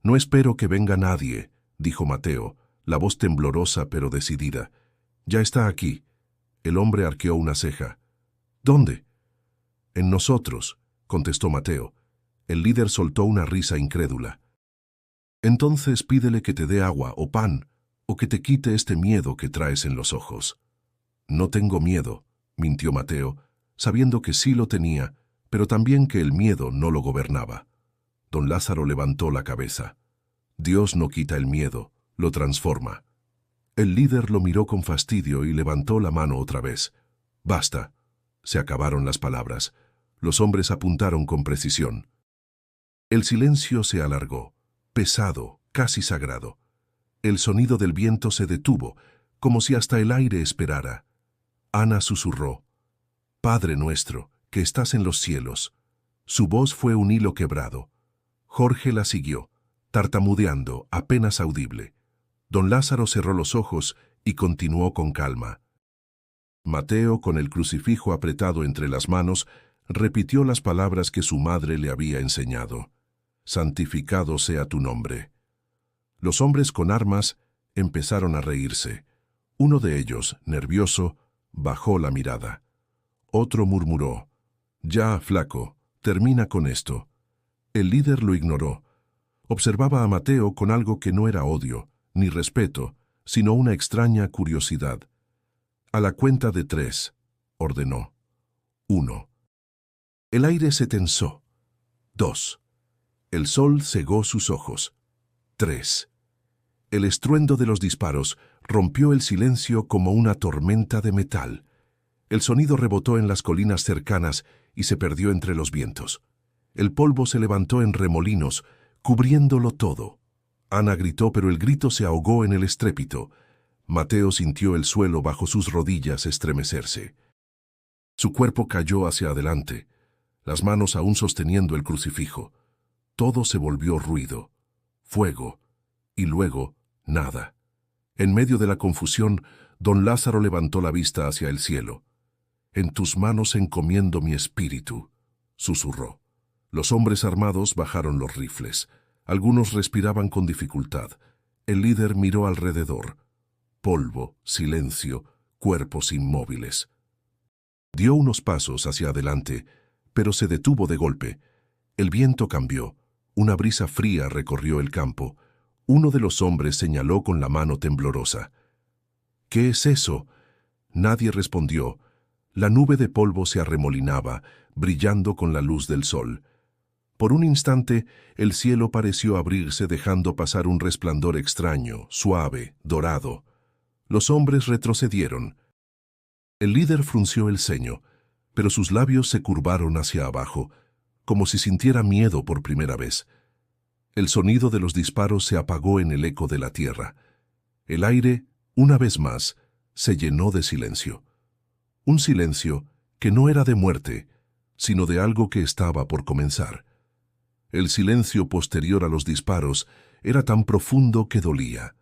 No espero que venga nadie, dijo Mateo, la voz temblorosa pero decidida. Ya está aquí. El hombre arqueó una ceja. ¿Dónde? En nosotros, contestó Mateo. El líder soltó una risa incrédula. Entonces pídele que te dé agua o pan, o que te quite este miedo que traes en los ojos. No tengo miedo, mintió Mateo, sabiendo que sí lo tenía, pero también que el miedo no lo gobernaba. Don Lázaro levantó la cabeza. Dios no quita el miedo, lo transforma. El líder lo miró con fastidio y levantó la mano otra vez. Basta. Se acabaron las palabras. Los hombres apuntaron con precisión. El silencio se alargó, pesado, casi sagrado. El sonido del viento se detuvo, como si hasta el aire esperara. Ana susurró: Padre nuestro, que estás en los cielos. Su voz fue un hilo quebrado. Jorge la siguió, tartamudeando, apenas audible. Don Lázaro cerró los ojos y continuó con calma. Mateo, con el crucifijo apretado entre las manos, repitió las palabras que su madre le había enseñado. Santificado sea tu nombre. Los hombres con armas empezaron a reírse. Uno de ellos, nervioso, bajó la mirada. Otro murmuró: Ya, flaco, termina con esto. El líder lo ignoró. Observaba a Mateo con algo que no era odio, ni respeto, sino una extraña curiosidad. A la cuenta de 3, ordenó. 1. El aire se tensó. 2. El sol cegó sus ojos. 3. El estruendo de los disparos rompió el silencio como una tormenta de metal. El sonido rebotó en las colinas cercanas y se perdió entre los vientos. El polvo se levantó en remolinos, cubriéndolo todo. Ana gritó, pero el grito se ahogó en el estrépito. Mateo sintió el suelo bajo sus rodillas estremecerse. Su cuerpo cayó hacia adelante, las manos aún sosteniendo el crucifijo. Todo se volvió ruido, fuego, y luego nada. En medio de la confusión, don Lázaro levantó la vista hacia el cielo. En tus manos encomiendo mi espíritu, susurró. Los hombres armados bajaron los rifles. Algunos respiraban con dificultad. El líder miró alrededor. Polvo, silencio, cuerpos inmóviles. Dio unos pasos hacia adelante, pero se detuvo de golpe. El viento cambió. Una brisa fría recorrió el campo. Uno de los hombres señaló con la mano temblorosa. ¿Qué es eso? Nadie respondió. La nube de polvo se arremolinaba, brillando con la luz del sol. Por un instante, el cielo pareció abrirse dejando pasar un resplandor extraño, suave, dorado. Los hombres retrocedieron. El líder frunció el ceño, pero sus labios se curvaron hacia abajo, como si sintiera miedo por primera vez. El sonido de los disparos se apagó en el eco de la tierra. El aire, una vez más, se llenó de silencio. Un silencio que no era de muerte, sino de algo que estaba por comenzar. El silencio posterior a los disparos era tan profundo que dolía.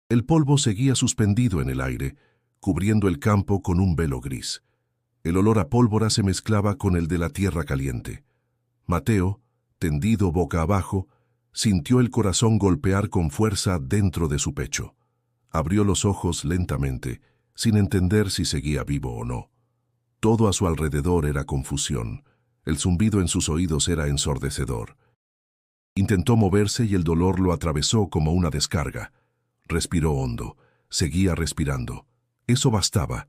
El polvo seguía suspendido en el aire, cubriendo el campo con un velo gris. El olor a pólvora se mezclaba con el de la tierra caliente. Mateo, tendido boca abajo, sintió el corazón golpear con fuerza dentro de su pecho. Abrió los ojos lentamente, sin entender si seguía vivo o no. Todo a su alrededor era confusión. El zumbido en sus oídos era ensordecedor. Intentó moverse y el dolor lo atravesó como una descarga. Respiró hondo. Seguía respirando. Eso bastaba.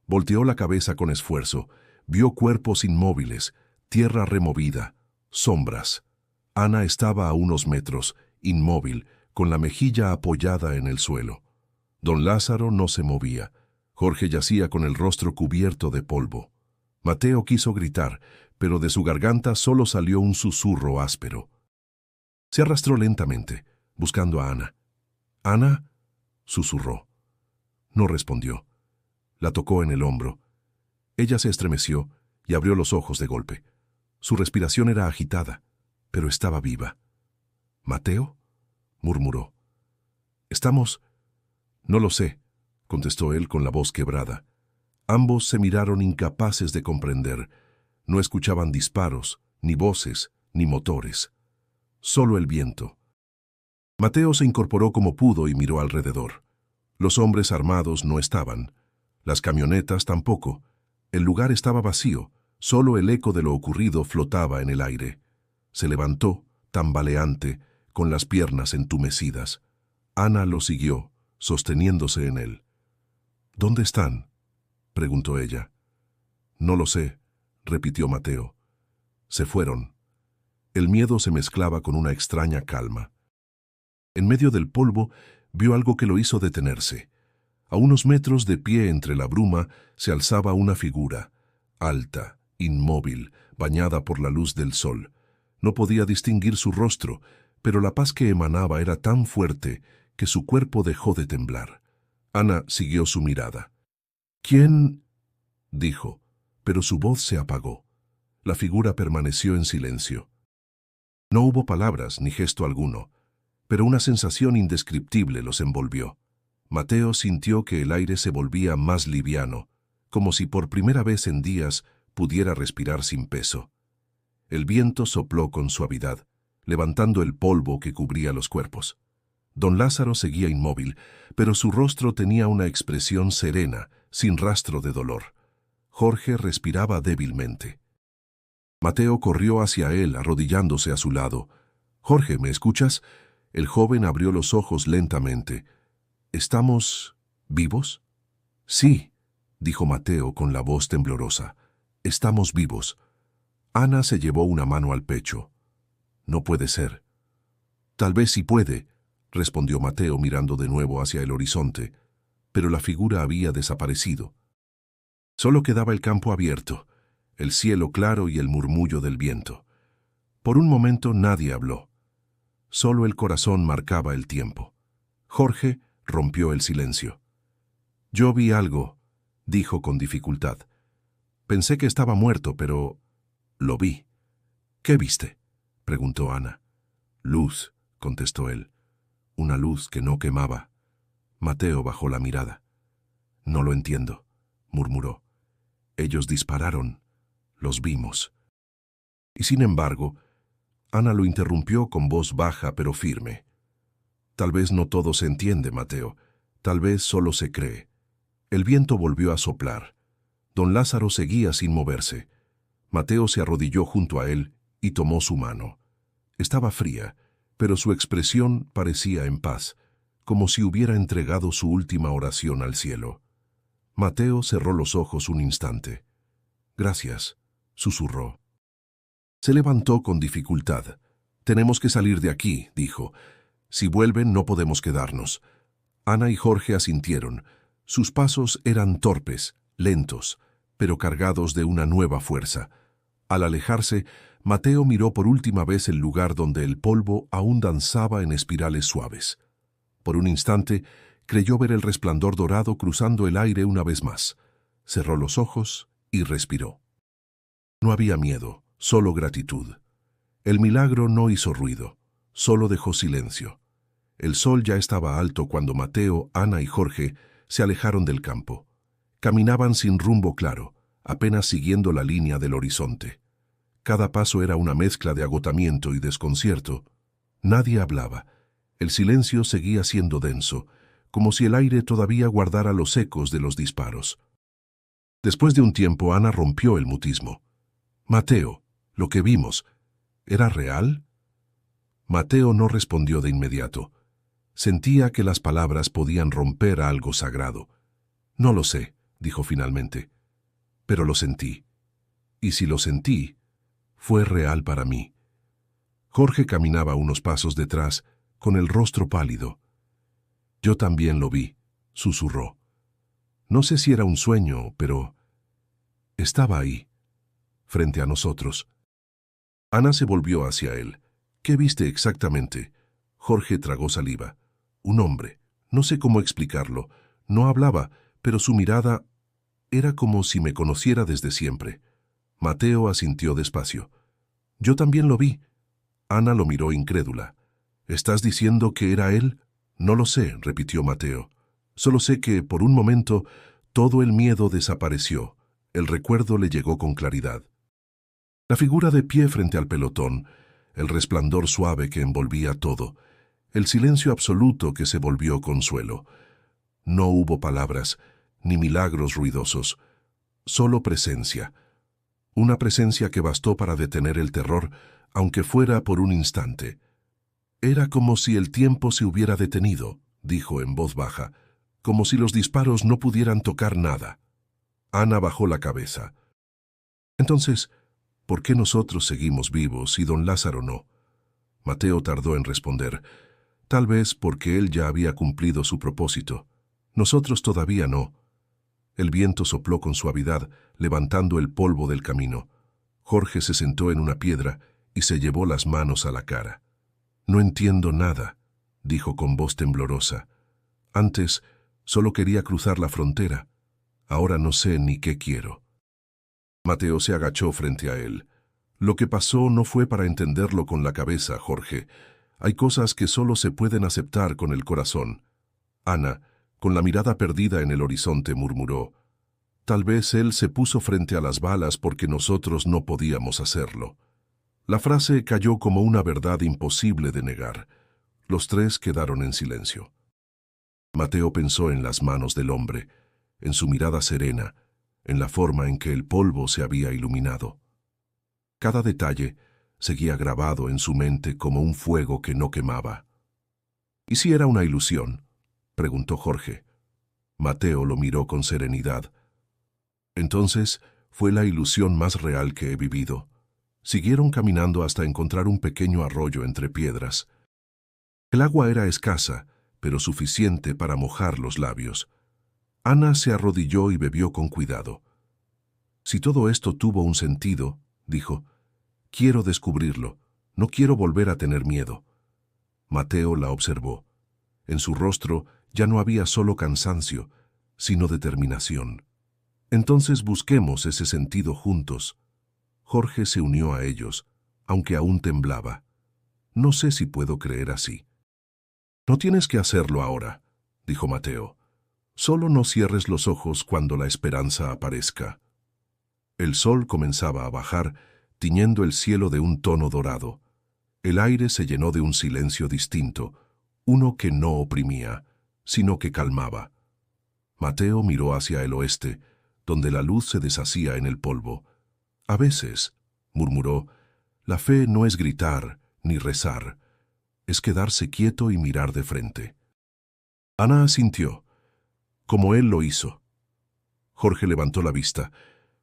Volteó la cabeza con esfuerzo. Vio cuerpos inmóviles, tierra removida, sombras. Ana estaba a unos metros, inmóvil, con la mejilla apoyada en el suelo. Don Lázaro no se movía. Jorge yacía con el rostro cubierto de polvo. Mateo quiso gritar, pero de su garganta solo salió un susurro áspero. Se arrastró lentamente, buscando a Ana. «¿Ana?», susurró. No respondió. La tocó en el hombro. Ella se estremeció y abrió los ojos de golpe. Su respiración era agitada, pero estaba viva. «¿Mateo?», murmuró. «¿Estamos?» «No lo sé», contestó él con la voz quebrada. Ambos se miraron incapaces de comprender. No escuchaban disparos, ni voces, ni motores. Solo el viento. Mateo se incorporó como pudo y miró alrededor. Los hombres armados no estaban. Las camionetas tampoco. El lugar estaba vacío. Solo el eco de lo ocurrido flotaba en el aire. Se levantó, tambaleante, con las piernas entumecidas. Ana lo siguió, sosteniéndose en él. «¿Dónde están?», preguntó ella. «No lo sé», repitió Mateo. Se fueron. El miedo se mezclaba con una extraña calma. En medio del polvo vio algo que lo hizo detenerse. A unos metros de pie entre la bruma se alzaba una figura, alta, inmóvil, bañada por la luz del sol. No podía distinguir su rostro, pero la paz que emanaba era tan fuerte que su cuerpo dejó de temblar. Ana siguió su mirada. «¿Quién?», dijo, pero su voz se apagó. La figura permaneció en silencio. No hubo palabras ni gesto alguno, pero una sensación indescriptible los envolvió. Mateo sintió que el aire se volvía más liviano, como si por primera vez en días pudiera respirar sin peso. El viento sopló con suavidad, levantando el polvo que cubría los cuerpos. Don Lázaro seguía inmóvil, pero su rostro tenía una expresión serena, sin rastro de dolor. Jorge respiraba débilmente. Mateo corrió hacia él, arrodillándose a su lado. «Jorge, ¿me escuchas?». El joven abrió los ojos lentamente. «¿Estamos vivos?». «Sí», dijo Mateo con la voz temblorosa. «Estamos vivos». Ana se llevó una mano al pecho. «No puede ser». «Tal vez sí puede», respondió Mateo mirando de nuevo hacia el horizonte, pero la figura había desaparecido. Solo quedaba el campo abierto, el cielo claro y el murmullo del viento. Por un momento nadie habló. Solo el corazón marcaba el tiempo. Jorge rompió el silencio. «Yo vi algo», dijo con dificultad. «Pensé que estaba muerto, pero lo vi». «¿Qué viste?», preguntó Ana. «Luz», contestó él. «Una luz que no quemaba». Mateo bajó la mirada. «No lo entiendo», murmuró. «Ellos dispararon. Los vimos». Y sin embargo, Ana lo interrumpió con voz baja pero firme. «Tal vez no todo se entiende, Mateo. Tal vez solo se cree». El viento volvió a soplar. Don Lázaro seguía sin moverse. Mateo se arrodilló junto a él y tomó su mano. Estaba fría, pero su expresión parecía en paz, como si hubiera entregado su última oración al cielo. Mateo cerró los ojos un instante. «Gracias», susurró. Se levantó con dificultad. «Tenemos que salir de aquí», dijo. «Si vuelven no podemos quedarnos». Ana y Jorge asintieron. Sus pasos eran torpes, lentos, pero cargados de una nueva fuerza. Al alejarse, Mateo miró por última vez el lugar donde el polvo aún danzaba en espirales suaves. Por un instante, creyó ver el resplandor dorado cruzando el aire una vez más. Cerró los ojos y respiró. No había miedo, solo gratitud. El milagro no hizo ruido, solo dejó silencio. El sol ya estaba alto cuando Mateo, Ana y Jorge se alejaron del campo. Caminaban sin rumbo claro, apenas siguiendo la línea del horizonte. Cada paso era una mezcla de agotamiento y desconcierto. Nadie hablaba. El silencio seguía siendo denso, como si el aire todavía guardara los ecos de los disparos. Después de un tiempo, Ana rompió el mutismo. «Mateo, lo que vimos, ¿era real?». Mateo no respondió de inmediato. Sentía que las palabras podían romper algo sagrado. «No lo sé», dijo finalmente, «pero lo sentí. Y si lo sentí, fue real para mí». Jorge caminaba unos pasos detrás, con el rostro pálido. «Yo también lo vi», susurró. «No sé si era un sueño, pero estaba ahí, frente a nosotros». Ana se volvió hacia él. ¿Qué viste exactamente? Jorge tragó saliva. Un hombre. No sé cómo explicarlo. No hablaba, pero su mirada era como si me conociera desde siempre. Mateo asintió despacio. Yo también lo vi. Ana lo miró incrédula. ¿Estás diciendo que era él? No lo sé, repitió Mateo. Solo sé que, por un momento, todo el miedo desapareció. El recuerdo le llegó con claridad. La figura de pie frente al pelotón, el resplandor suave que envolvía todo, el silencio absoluto que se volvió consuelo. No hubo palabras, ni milagros ruidosos, solo presencia. Una presencia que bastó para detener el terror, aunque fuera por un instante. Era como si el tiempo se hubiera detenido, dijo en voz baja, como si los disparos no pudieran tocar nada. Ana bajó la cabeza. Entonces, ¿por qué nosotros seguimos vivos y don Lázaro no? Mateo tardó en responder. Tal vez porque él ya había cumplido su propósito. Nosotros todavía no. El viento sopló con suavidad, levantando el polvo del camino. Jorge se sentó en una piedra y se llevó las manos a la cara. No entiendo nada, dijo con voz temblorosa. Antes solo quería cruzar la frontera. Ahora no sé ni qué quiero. Mateo se agachó frente a él. Lo que pasó no fue para entenderlo con la cabeza, Jorge. Hay cosas que solo se pueden aceptar con el corazón. Ana, con la mirada perdida en el horizonte, murmuró. Tal vez él se puso frente a las balas porque nosotros no podíamos hacerlo. La frase cayó como una verdad imposible de negar. Los tres quedaron en silencio. Mateo pensó en las manos del hombre, en su mirada serena, en la forma en que el polvo se había iluminado. Cada detalle seguía grabado en su mente como un fuego que no quemaba. ¿Y si era una ilusión?, preguntó Jorge. Mateo lo miró con serenidad. Entonces fue la ilusión más real que he vivido. Siguieron caminando hasta encontrar un pequeño arroyo entre piedras. El agua era escasa, pero suficiente para mojar los labios. Ana se arrodilló y bebió con cuidado. Si todo esto tuvo un sentido, dijo, quiero descubrirlo, no quiero volver a tener miedo. Mateo la observó. En su rostro ya no había solo cansancio, sino determinación. Entonces busquemos ese sentido juntos. Jorge se unió a ellos, aunque aún temblaba. No sé si puedo creer así. No tienes que hacerlo ahora, dijo Mateo. Solo no cierres los ojos cuando la esperanza aparezca. El sol comenzaba a bajar, tiñendo el cielo de un tono dorado. El aire se llenó de un silencio distinto, uno que no oprimía, sino que calmaba. Mateo miró hacia el oeste, donde la luz se deshacía en el polvo. A veces, murmuró, la fe no es gritar ni rezar, es quedarse quieto y mirar de frente. Ana asintió, como él lo hizo. Jorge levantó la vista.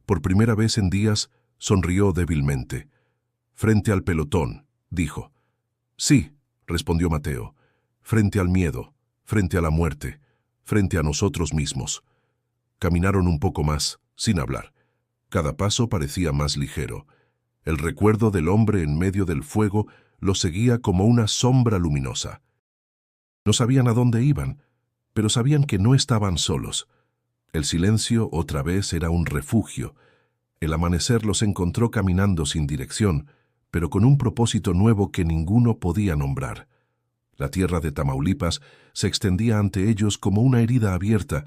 Por primera vez en días, sonrió débilmente. Frente al pelotón, dijo. Sí, respondió Mateo, frente al miedo, frente a la muerte, frente a nosotros mismos. Caminaron un poco más, sin hablar. Cada paso parecía más ligero. El recuerdo del hombre en medio del fuego lo seguía como una sombra luminosa. No sabían a dónde iban, pero sabían que no estaban solos. El silencio otra vez era un refugio. El amanecer los encontró caminando sin dirección, pero con un propósito nuevo que ninguno podía nombrar. La tierra de Tamaulipas se extendía ante ellos como una herida abierta,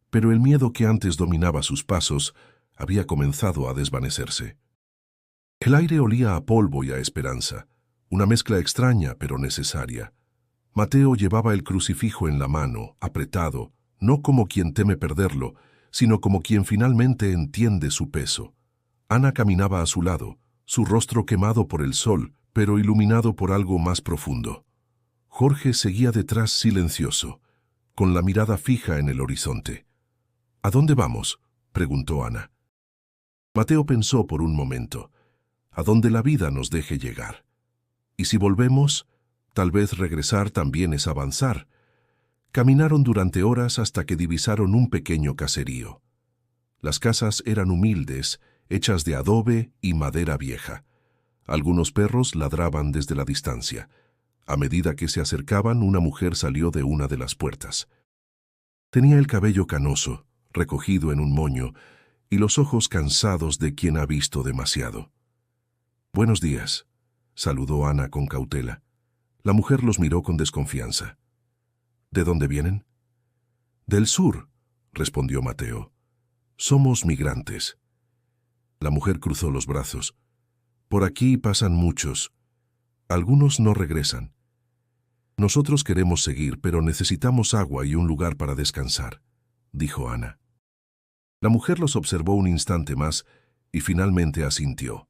pero el miedo que antes dominaba sus pasos había comenzado a desvanecerse. El aire olía a polvo y a esperanza, una mezcla extraña pero necesaria. Mateo llevaba el crucifijo en la mano, apretado, no como quien teme perderlo, sino como quien finalmente entiende su peso. Ana caminaba a su lado, su rostro quemado por el sol, pero iluminado por algo más profundo. Jorge seguía detrás silencioso, con la mirada fija en el horizonte. ¿A dónde vamos?, preguntó Ana. Mateo pensó por un momento. A donde la vida nos deje llegar. Y si volvemos, tal vez regresar también es avanzar. Caminaron durante horas hasta que divisaron un pequeño caserío. Las casas eran humildes, hechas de adobe y madera vieja. Algunos perros ladraban desde la distancia. A medida que se acercaban, una mujer salió de una de las puertas. Tenía el cabello canoso, recogido en un moño, y los ojos cansados de quien ha visto demasiado. «Buenos días», saludó Ana con cautela. La mujer los miró con desconfianza. «¿De dónde vienen?» «Del sur», respondió Mateo. «Somos migrantes». La mujer cruzó los brazos. «Por aquí pasan muchos. Algunos no regresan. Nosotros queremos seguir, pero necesitamos agua y un lugar para descansar», dijo Ana. La mujer los observó un instante más y finalmente asintió.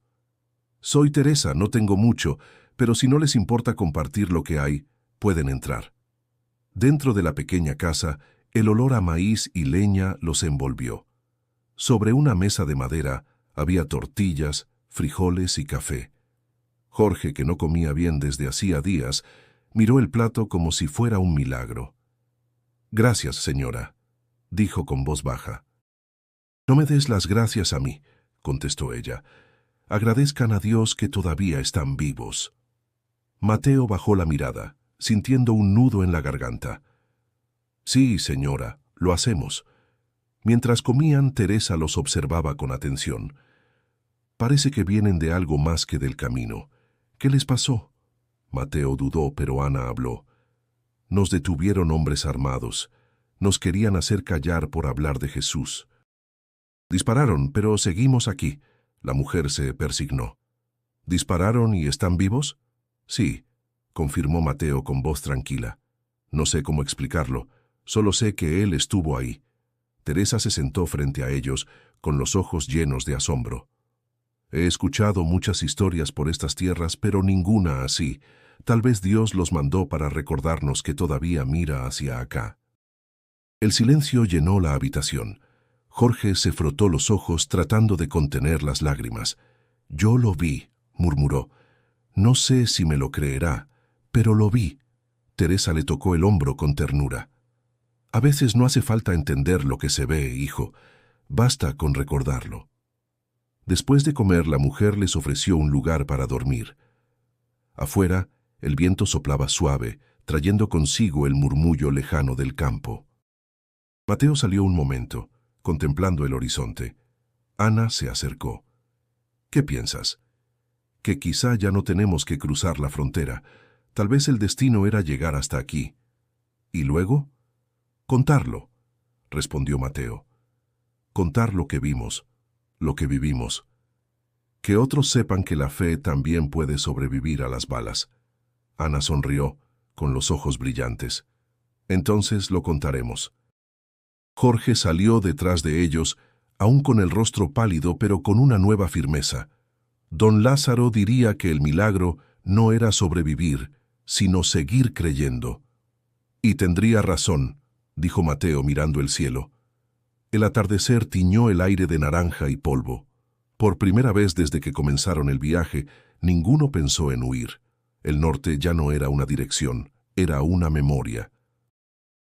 «Soy Teresa, no tengo mucho, pero si no les importa compartir lo que hay, pueden entrar». Dentro de la pequeña casa, el olor a maíz y leña los envolvió. Sobre una mesa de madera había tortillas, frijoles y café. Jorge, que no comía bien desde hacía días, miró el plato como si fuera un milagro. «Gracias, señora», dijo con voz baja. «No me des las gracias a mí», contestó ella. «Agradezcan a Dios que todavía están vivos». Mateo bajó la mirada, sintiendo un nudo en la garganta. «Sí, señora, lo hacemos». Mientras comían, Teresa los observaba con atención. «Parece que vienen de algo más que del camino. ¿Qué les pasó?» Mateo dudó, pero Ana habló. «Nos detuvieron hombres armados. Nos querían hacer callar por hablar de Jesús. Dispararon, pero seguimos aquí». La mujer se persignó. «¿Dispararon y están vivos?» «Sí», confirmó Mateo con voz tranquila. «No sé cómo explicarlo, solo sé que él estuvo ahí». Teresa se sentó frente a ellos, con los ojos llenos de asombro. «He escuchado muchas historias por estas tierras, pero ninguna así. Tal vez Dios los mandó para recordarnos que todavía mira hacia acá». El silencio llenó la habitación. Jorge se frotó los ojos tratando de contener las lágrimas. «Yo lo vi», murmuró. «No sé si me lo creerá, pero lo vi». Teresa le tocó el hombro con ternura. «A veces no hace falta entender lo que se ve, hijo. Basta con recordarlo». Después de comer, la mujer les ofreció un lugar para dormir. Afuera, el viento soplaba suave, trayendo consigo el murmullo lejano del campo. Mateo salió un momento, contemplando el horizonte. Ana se acercó. «¿Qué piensas?» «Que quizá ya no tenemos que cruzar la frontera. Tal vez el destino era llegar hasta aquí». «¿Y luego?» «Contarlo», respondió Mateo. «Contar lo que vimos, lo que vivimos. Que otros sepan que la fe también puede sobrevivir a las balas». Ana sonrió, con los ojos brillantes. «Entonces lo contaremos». Jorge salió detrás de ellos, aún con el rostro pálido, pero con una nueva firmeza. Don Lázaro diría que el milagro no era sobrevivir, sino seguir creyendo. «Y tendría razón», dijo Mateo mirando el cielo. El atardecer tiñó el aire de naranja y polvo. Por primera vez desde que comenzaron el viaje, ninguno pensó en huir. El norte ya no era una dirección, era una memoria.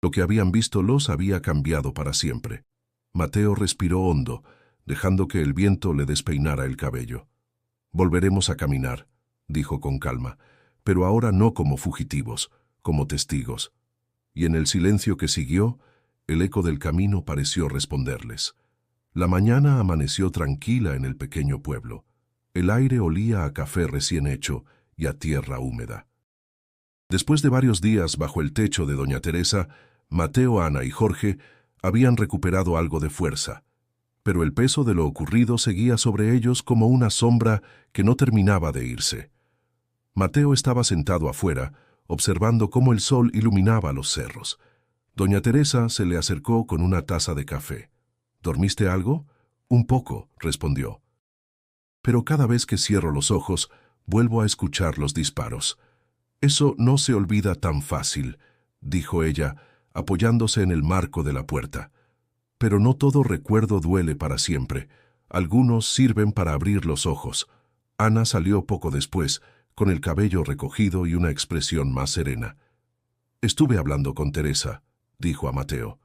Lo que habían visto los había cambiado para siempre. Mateo respiró hondo, dejando que el viento le despeinara el cabello. «Volveremos a caminar», dijo con calma, «pero ahora no como fugitivos, como testigos». Y en el silencio que siguió, el eco del camino pareció responderles. La mañana amaneció tranquila en el pequeño pueblo. El aire olía a café recién hecho y a tierra húmeda. Después de varios días bajo el techo de doña Teresa, Mateo, Ana y Jorge habían recuperado algo de fuerza, pero el peso de lo ocurrido seguía sobre ellos como una sombra que no terminaba de irse. Mateo estaba sentado afuera, observando cómo el sol iluminaba los cerros. Doña Teresa se le acercó con una taza de café. «¿Dormiste algo?» «Un poco», respondió. «Pero cada vez que cierro los ojos, vuelvo a escuchar los disparos. Eso no se olvida tan fácil», dijo ella, apoyándose en el marco de la puerta. «Pero no todo recuerdo duele para siempre. Algunos sirven para abrir los ojos». Ana salió poco después, con el cabello recogido y una expresión más serena. «Estuve hablando con Teresa», dijo a Mateo.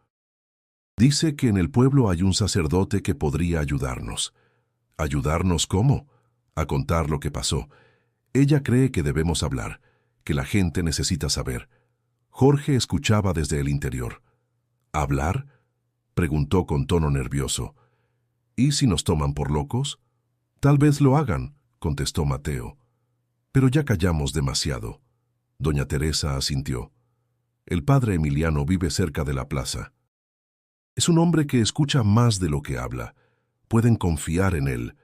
«Dice que en el pueblo hay un sacerdote que podría ayudarnos». «¿Ayudarnos cómo?» «A contar lo que pasó. Ella cree que debemos hablar, que la gente necesita saber. Jorge escuchaba desde el interior. ¿Hablar?, preguntó con tono nervioso. ¿Y si nos toman por locos? Tal vez lo hagan, contestó Mateo. Pero ya callamos demasiado. Doña Teresa asintió. El padre Emiliano vive cerca de la plaza. Es un hombre que escucha más de lo que habla. Pueden confiar en él.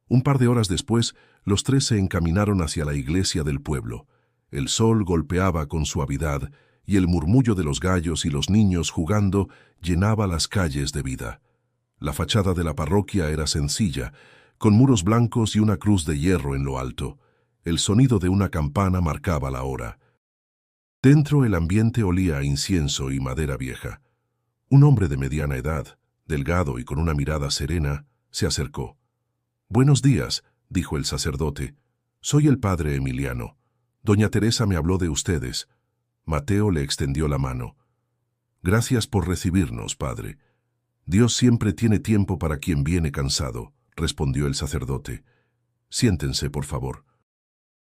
Un par de horas después, los tres se encaminaron hacia la iglesia del pueblo. El sol golpeaba con suavidad y el murmullo de los gallos y los niños jugando llenaba las calles de vida. La fachada de la parroquia era sencilla, con muros blancos y una cruz de hierro en lo alto. El sonido de una campana marcaba la hora. Dentro el ambiente olía a incienso y madera vieja. Un hombre de mediana edad, delgado y con una mirada serena, se acercó. «Buenos días», dijo el sacerdote. «Soy el padre Emiliano. Doña Teresa me habló de ustedes». Mateo le extendió la mano. «Gracias por recibirnos, padre. Dios siempre tiene tiempo para quien viene cansado», respondió el sacerdote. «Siéntense, por favor».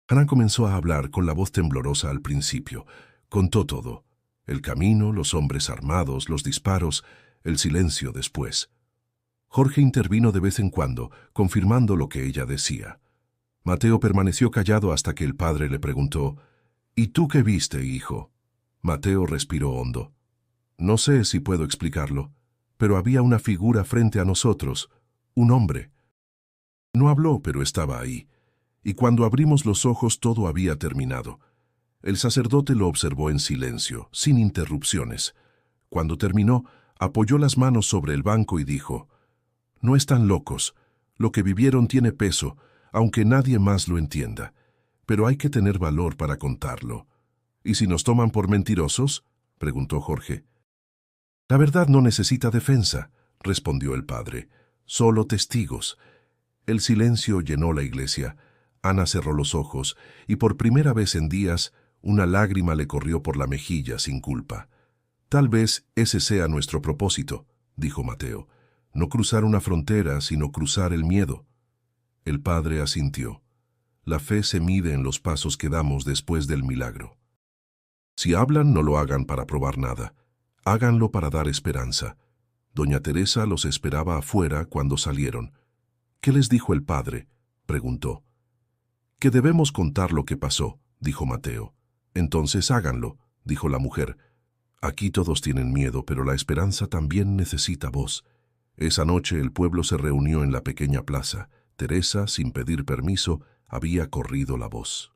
Ana comenzó a hablar con la voz temblorosa al principio. Contó todo. El camino, los hombres armados, los disparos, el silencio después. Jorge intervino de vez en cuando, confirmando lo que ella decía. Mateo permaneció callado hasta que el padre le preguntó, «¿Y tú qué viste, hijo?» Mateo respiró hondo. «No sé si puedo explicarlo, pero había una figura frente a nosotros, un hombre. No habló, pero estaba ahí. Y cuando abrimos los ojos todo había terminado». El sacerdote lo observó en silencio, sin interrupciones. Cuando terminó, apoyó las manos sobre el banco y dijo, «No están locos. Lo que vivieron tiene peso, aunque nadie más lo entienda. Pero hay que tener valor para contarlo». «¿Y si nos toman por mentirosos?», preguntó Jorge. «La verdad no necesita defensa», respondió el padre. «Solo testigos». El silencio llenó la iglesia. Ana cerró los ojos y por primera vez en días una lágrima le corrió por la mejilla sin culpa. «Tal vez ese sea nuestro propósito», dijo Mateo. «No cruzar una frontera, sino cruzar el miedo». El padre asintió. La fe se mide en los pasos que damos después del milagro. Si hablan, no lo hagan para probar nada. Háganlo para dar esperanza. Doña Teresa los esperaba afuera cuando salieron. «¿Qué les dijo el padre?», preguntó. «Que debemos contar lo que pasó», dijo Mateo. «Entonces háganlo», dijo la mujer. «Aquí todos tienen miedo, pero la esperanza también necesita voz». Esa noche el pueblo se reunió en la pequeña plaza. Teresa, sin pedir permiso, había corrido la voz.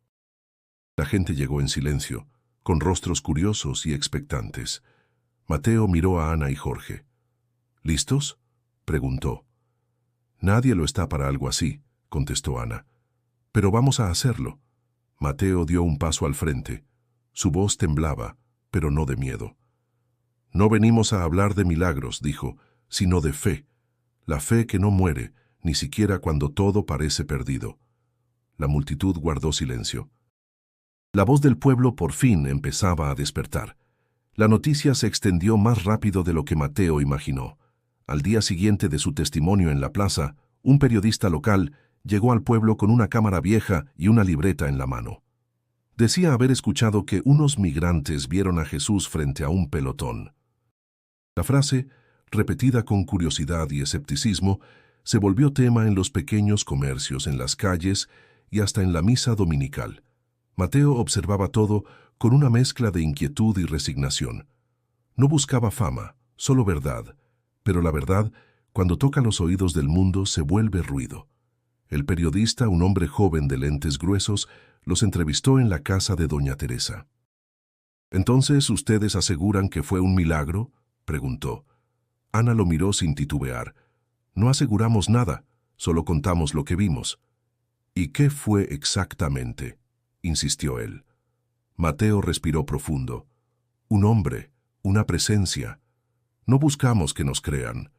La gente llegó en silencio, con rostros curiosos y expectantes. Mateo miró a Ana y Jorge. «¿Listos?», preguntó. «Nadie lo está para algo así», contestó Ana. «Pero vamos a hacerlo». Mateo dio un paso al frente. Su voz temblaba, pero no de miedo. «No venimos a hablar de milagros», dijo, «sino de fe. La fe que no muere, ni siquiera cuando todo parece perdido». La multitud guardó silencio. La voz del pueblo por fin empezaba a despertar. La noticia se extendió más rápido de lo que Mateo imaginó. Al día siguiente de su testimonio en la plaza, un periodista local llegó al pueblo con una cámara vieja y una libreta en la mano. Decía haber escuchado que unos migrantes vieron a Jesús frente a un pelotón. La frase, repetida con curiosidad y escepticismo, se volvió tema en los pequeños comercios, en las calles y hasta en la misa dominical. Mateo observaba todo con una mezcla de inquietud y resignación. No buscaba fama, solo verdad, pero la verdad, cuando toca los oídos del mundo, se vuelve ruido. El periodista, un hombre joven de lentes gruesos, los entrevistó en la casa de doña Teresa. «¿Entonces ustedes aseguran que fue un milagro?», preguntó. Ana lo miró sin titubear. «No aseguramos nada, solo contamos lo que vimos». «¿Y qué fue exactamente?», insistió él. Mateo respiró profundo. «Un hombre, una presencia. No buscamos que nos crean,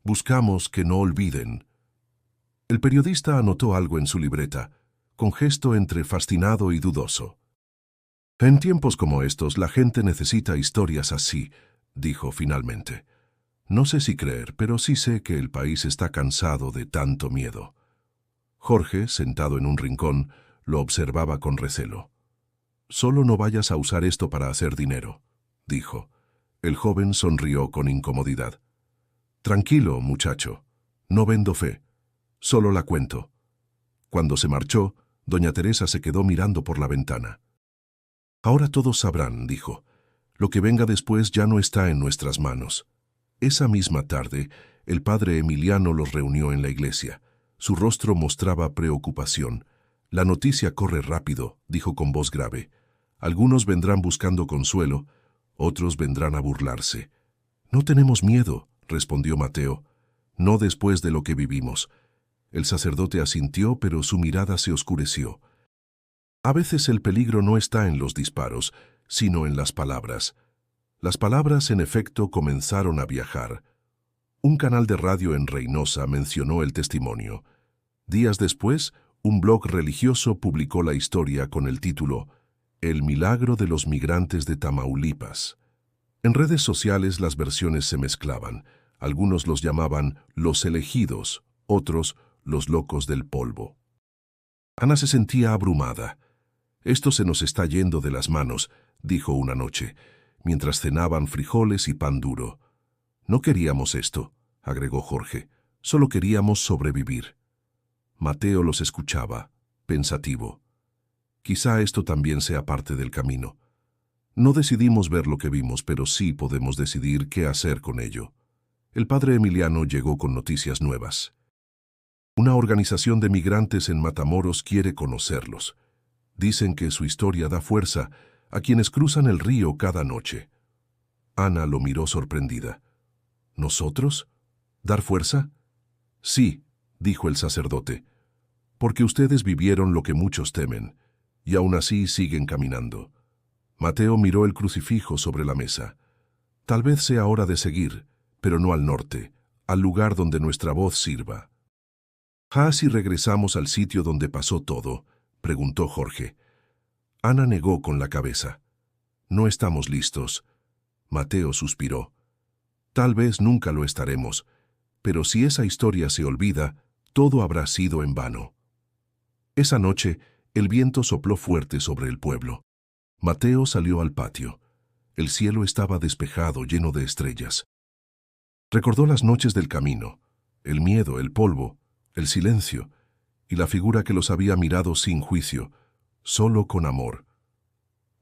buscamos que no olviden». El periodista anotó algo en su libreta, con gesto entre fascinado y dudoso. «En tiempos como estos, la gente necesita historias así», dijo finalmente. «No sé si creer, pero sí sé que el país está cansado de tanto miedo». Jorge, sentado en un rincón, lo observaba con recelo. «Solo no vayas a usar esto para hacer dinero», dijo. El joven sonrió con incomodidad. «Tranquilo, muchacho. No vendo fe. Solo la cuento». Cuando se marchó, doña Teresa se quedó mirando por la ventana. «Ahora todos sabrán», dijo. «Lo que venga después ya no está en nuestras manos». Esa misma tarde, el padre Emiliano los reunió en la iglesia. Su rostro mostraba preocupación. «La noticia corre rápido», dijo con voz grave. «Algunos vendrán buscando consuelo, otros vendrán a burlarse». «No tenemos miedo», respondió Mateo. «No después de lo que vivimos». El sacerdote asintió, pero su mirada se oscureció. A veces el peligro no está en los disparos, sino en las palabras. Las palabras, en efecto, comenzaron a viajar. Un canal de radio en Reynosa mencionó el testimonio. Días después, un blog religioso publicó la historia con el título «El milagro de los migrantes de Tamaulipas». En redes sociales las versiones se mezclaban. Algunos los llamaban los elegidos, otros los locos del polvo. Ana se sentía abrumada. «Esto se nos está yendo de las manos», dijo una noche, mientras cenaban frijoles y pan duro. «No queríamos esto», agregó Jorge. «Solo queríamos sobrevivir». Mateo los escuchaba, pensativo. «Quizá esto también sea parte del camino. No decidimos ver lo que vimos, pero sí podemos decidir qué hacer con ello». El padre Emiliano llegó con noticias nuevas. «Una organización de migrantes en Matamoros quiere conocerlos. Dicen que su historia da fuerza a quienes cruzan el río cada noche». Ana lo miró sorprendida. «¿Nosotros? ¿Dar fuerza?» «Sí», dijo el sacerdote, «porque ustedes vivieron lo que muchos temen, y aún así siguen caminando». Mateo miró el crucifijo sobre la mesa. «Tal vez sea hora de seguir, pero no al norte, al lugar donde nuestra voz sirva». «¿Si regresamos al sitio donde pasó todo?», preguntó Jorge. Ana negó con la cabeza. «No estamos listos». Mateo suspiró. «Tal vez nunca lo estaremos, pero si esa historia se olvida, todo habrá sido en vano». Esa noche, el viento sopló fuerte sobre el pueblo. Mateo salió al patio. El cielo estaba despejado, lleno de estrellas. Recordó las noches del camino, el miedo, el polvo, el silencio, y la figura que los había mirado sin juicio, solo con amor.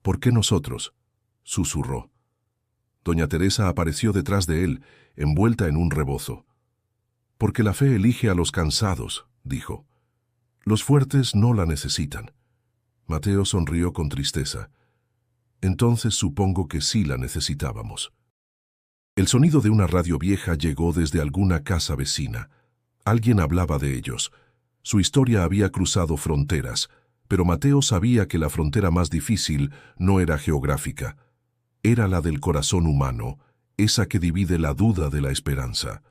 «¿Por qué nosotros?», susurró. Doña Teresa apareció detrás de él, envuelta en un rebozo. «Porque la fe elige a los cansados», dijo. «Los fuertes no la necesitan». Mateo sonrió con tristeza. «Entonces supongo que sí la necesitábamos». El sonido de una radio vieja llegó desde alguna casa vecina. Alguien hablaba de ellos. Su historia había cruzado fronteras, pero Mateo sabía que la frontera más difícil no era geográfica. Era la del corazón humano, esa que divide la duda de la esperanza.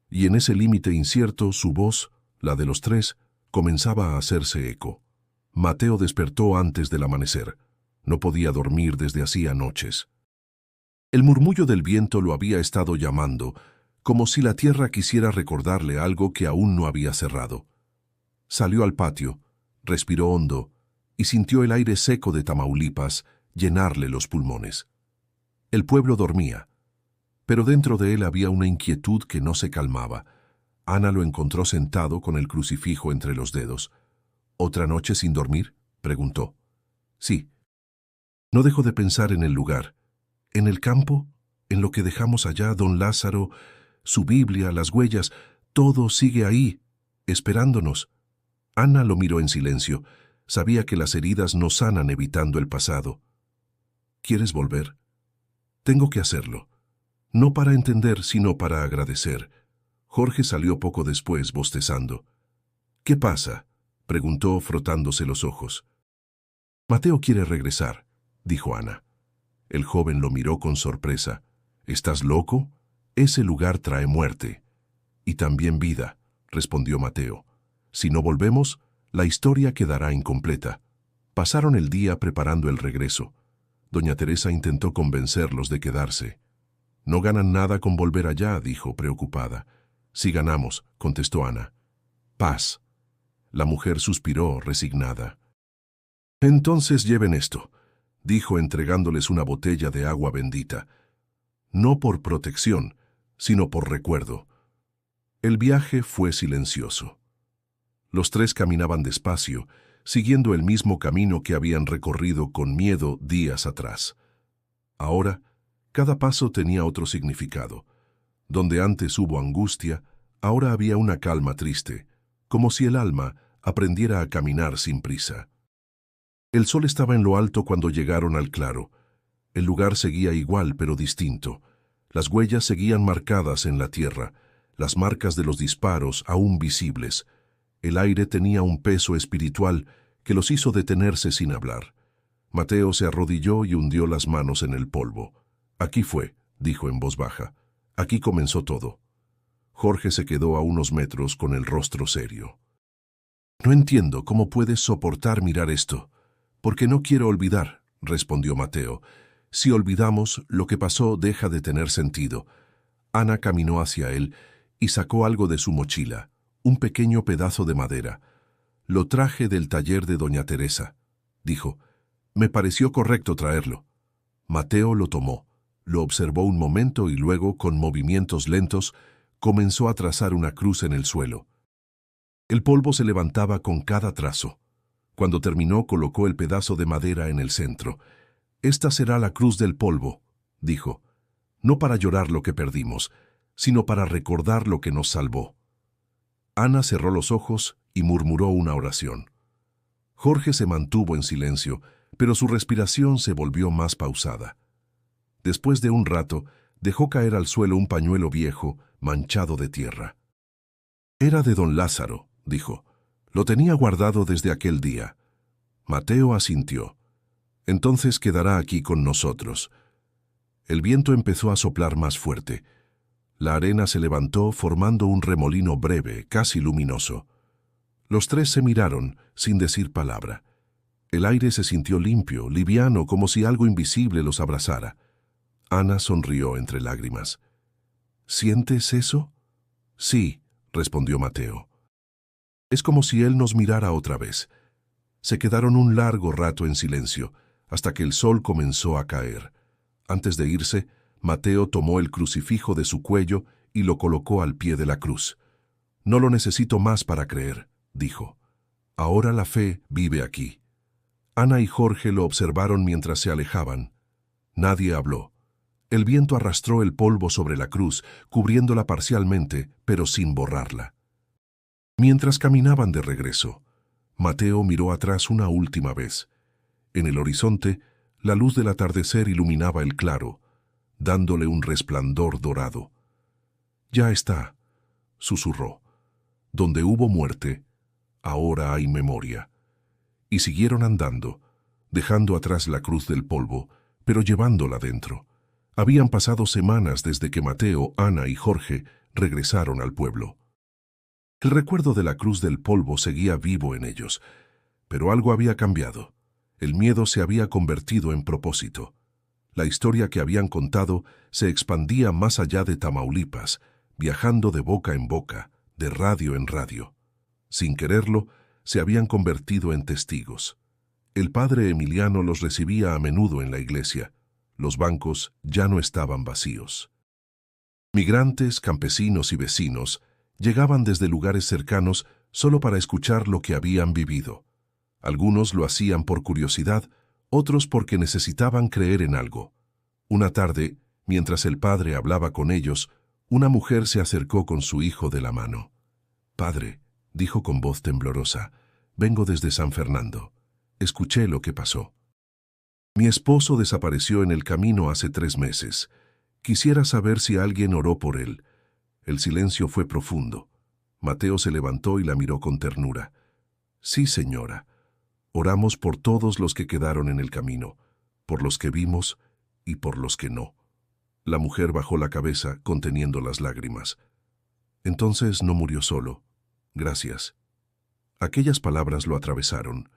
Y en ese límite incierto, su voz, la de los tres, comenzaba a hacerse eco. Mateo despertó antes del amanecer. No podía dormir desde hacía noches. El murmullo del viento lo había estado llamando, como si la tierra quisiera recordarle algo que aún no había cerrado. Salió al patio, respiró hondo y sintió el aire seco de Tamaulipas llenarle los pulmones. El pueblo dormía, pero dentro de él había una inquietud que no se calmaba. Ana lo encontró sentado con el crucifijo entre los dedos. «¿Otra noche sin dormir?», preguntó. «Sí». No dejó de pensar en el lugar, en el campo, en lo que dejamos allá, don Lázaro, su Biblia, las huellas, todo sigue ahí, esperándonos. Ana lo miró en silencio. Sabía que las heridas no sanan evitando el pasado. «¿Quieres volver?». «Tengo que hacerlo. No para entender, sino para agradecer». Jorge salió poco después, bostezando. «¿Qué pasa?», preguntó, frotándose los ojos. «Mateo quiere regresar», dijo Ana. El joven lo miró con sorpresa. «¿Estás loco? Ese lugar trae muerte». «Y también vida», respondió Mateo. «Si no volvemos, la historia quedará incompleta». Pasaron el día preparando el regreso. Doña Teresa intentó convencerlos de quedarse. «No ganan nada con volver allá», dijo, preocupada. «Sí ganamos», contestó Ana. «Paz». La mujer suspiró, resignada. Entonces lleven esto, dijo entregándoles una botella de agua bendita. No por protección, sino por recuerdo. El viaje fue silencioso. Los tres caminaban despacio, siguiendo el mismo camino que habían recorrido con miedo días atrás. Ahora, cada paso tenía otro significado. Donde antes hubo angustia, ahora había una calma triste, como si el alma aprendiera a caminar sin prisa. El sol estaba en lo alto cuando llegaron al claro. El lugar seguía igual pero distinto. Las huellas seguían marcadas en la tierra, las marcas de los disparos aún visibles. El aire tenía un peso espiritual que los hizo detenerse sin hablar. Mateo se arrodilló y hundió las manos en el polvo. Aquí fue, dijo en voz baja. Aquí comenzó todo. Jorge se quedó a unos metros con el rostro serio. No entiendo cómo puedes soportar mirar esto. Porque no quiero olvidar, respondió Mateo. Si olvidamos, lo que pasó deja de tener sentido. Ana caminó hacia él y sacó algo de su mochila, un pequeño pedazo de madera. Lo traje del taller de doña Teresa, dijo. Me pareció correcto traerlo. Mateo lo tomó, lo observó un momento y luego, con movimientos lentos, comenzó a trazar una cruz en el suelo. El polvo se levantaba con cada trazo. Cuando terminó, colocó el pedazo de madera en el centro. Esta será la cruz del polvo, dijo, no para llorar lo que perdimos, sino para recordar lo que nos salvó. Ana cerró los ojos y murmuró una oración. Jorge se mantuvo en silencio, pero su respiración se volvió más pausada. Después de un rato, dejó caer al suelo un pañuelo viejo, manchado de tierra. Era de don Lázaro, dijo. Lo tenía guardado desde aquel día. Mateo asintió. Entonces quedará aquí con nosotros. El viento empezó a soplar más fuerte. La arena se levantó formando un remolino breve, casi luminoso. Los tres se miraron, sin decir palabra. El aire se sintió limpio, liviano, como si algo invisible los abrazara. Ana sonrió entre lágrimas. ¿Sientes eso? Sí, respondió Mateo. Es como si él nos mirara otra vez. Se quedaron un largo rato en silencio, hasta que el sol comenzó a caer. Antes de irse, Mateo tomó el crucifijo de su cuello y lo colocó al pie de la cruz. No lo necesito más para creer, dijo. Ahora la fe vive aquí. Ana y Jorge lo observaron mientras se alejaban. Nadie habló. El viento arrastró el polvo sobre la cruz, cubriéndola parcialmente, pero sin borrarla. Mientras caminaban de regreso, Mateo miró atrás una última vez. En el horizonte, la luz del atardecer iluminaba el claro, dándole un resplandor dorado. Ya está, susurró. Donde hubo muerte, ahora hay memoria. Y siguieron andando, dejando atrás la cruz del polvo, pero llevándola dentro. Habían pasado semanas desde que Mateo, Ana y Jorge regresaron al pueblo. El recuerdo de la cruz del polvo seguía vivo en ellos, pero algo había cambiado. El miedo se había convertido en propósito. La historia que habían contado se expandía más allá de Tamaulipas, viajando de boca en boca, de radio en radio. Sin quererlo, se habían convertido en testigos. El padre Emiliano los recibía a menudo en la iglesia. Los bancos ya no estaban vacíos. Migrantes, campesinos y vecinos llegaban desde lugares cercanos solo para escuchar lo que habían vivido. Algunos lo hacían por curiosidad, otros porque necesitaban creer en algo. Una tarde, mientras el padre hablaba con ellos, una mujer se acercó con su hijo de la mano. «Padre», dijo con voz temblorosa, «vengo desde San Fernando. Escuché lo que pasó. Mi esposo desapareció en el camino hace 3 meses. Quisiera saber si alguien oró por él». El silencio fue profundo. Mateo se levantó y la miró con ternura. «Sí, señora. Oramos por todos los que quedaron en el camino, por los que vimos y por los que no». La mujer bajó la cabeza, conteniendo las lágrimas. «Entonces no murió solo. Gracias». Aquellas palabras lo atravesaron.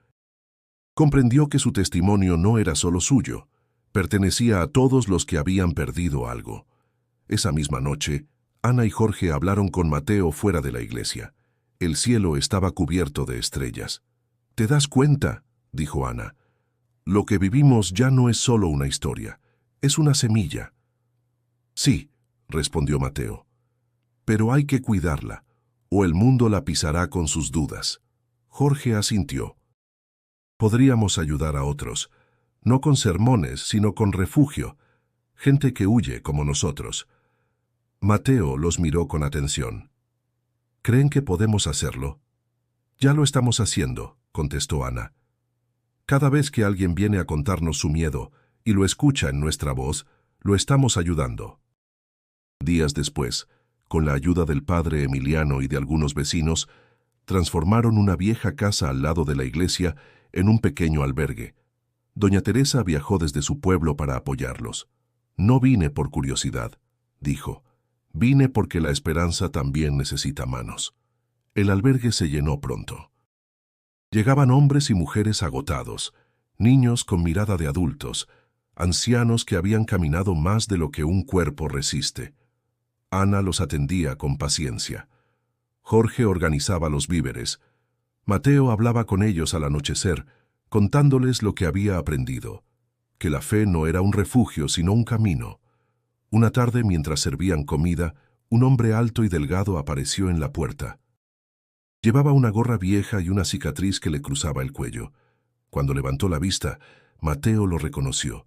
Comprendió que su testimonio no era solo suyo, pertenecía a todos los que habían perdido algo. Esa misma noche, Ana y Jorge hablaron con Mateo fuera de la iglesia. El cielo estaba cubierto de estrellas. «¿Te das cuenta?», dijo Ana. Lo que vivimos ya no es solo una historia, es una semilla. Sí, respondió Mateo, pero hay que cuidarla, o el mundo la pisará con sus dudas. Jorge asintió. Podríamos ayudar a otros, no con sermones, sino con refugio, gente que huye como nosotros. Mateo los miró con atención. ¿Creen que podemos hacerlo? Ya lo estamos haciendo, contestó Ana. Cada vez que alguien viene a contarnos su miedo y lo escucha en nuestra voz, lo estamos ayudando. Días después, con la ayuda del padre Emiliano y de algunos vecinos, transformaron una vieja casa al lado de la iglesia en un pequeño albergue. Doña Teresa viajó desde su pueblo para apoyarlos. No vine por curiosidad, dijo. Vine porque la esperanza también necesita manos. El albergue se llenó pronto. Llegaban hombres y mujeres agotados, niños con mirada de adultos, ancianos que habían caminado más de lo que un cuerpo resiste. Ana los atendía con paciencia. Jorge organizaba los víveres. Mateo hablaba con ellos al anochecer, contándoles lo que había aprendido, que la fe no era un refugio sino un camino. Una tarde, mientras servían comida, un hombre alto y delgado apareció en la puerta. Llevaba una gorra vieja y una cicatriz que le cruzaba el cuello. Cuando levantó la vista, Mateo lo reconoció.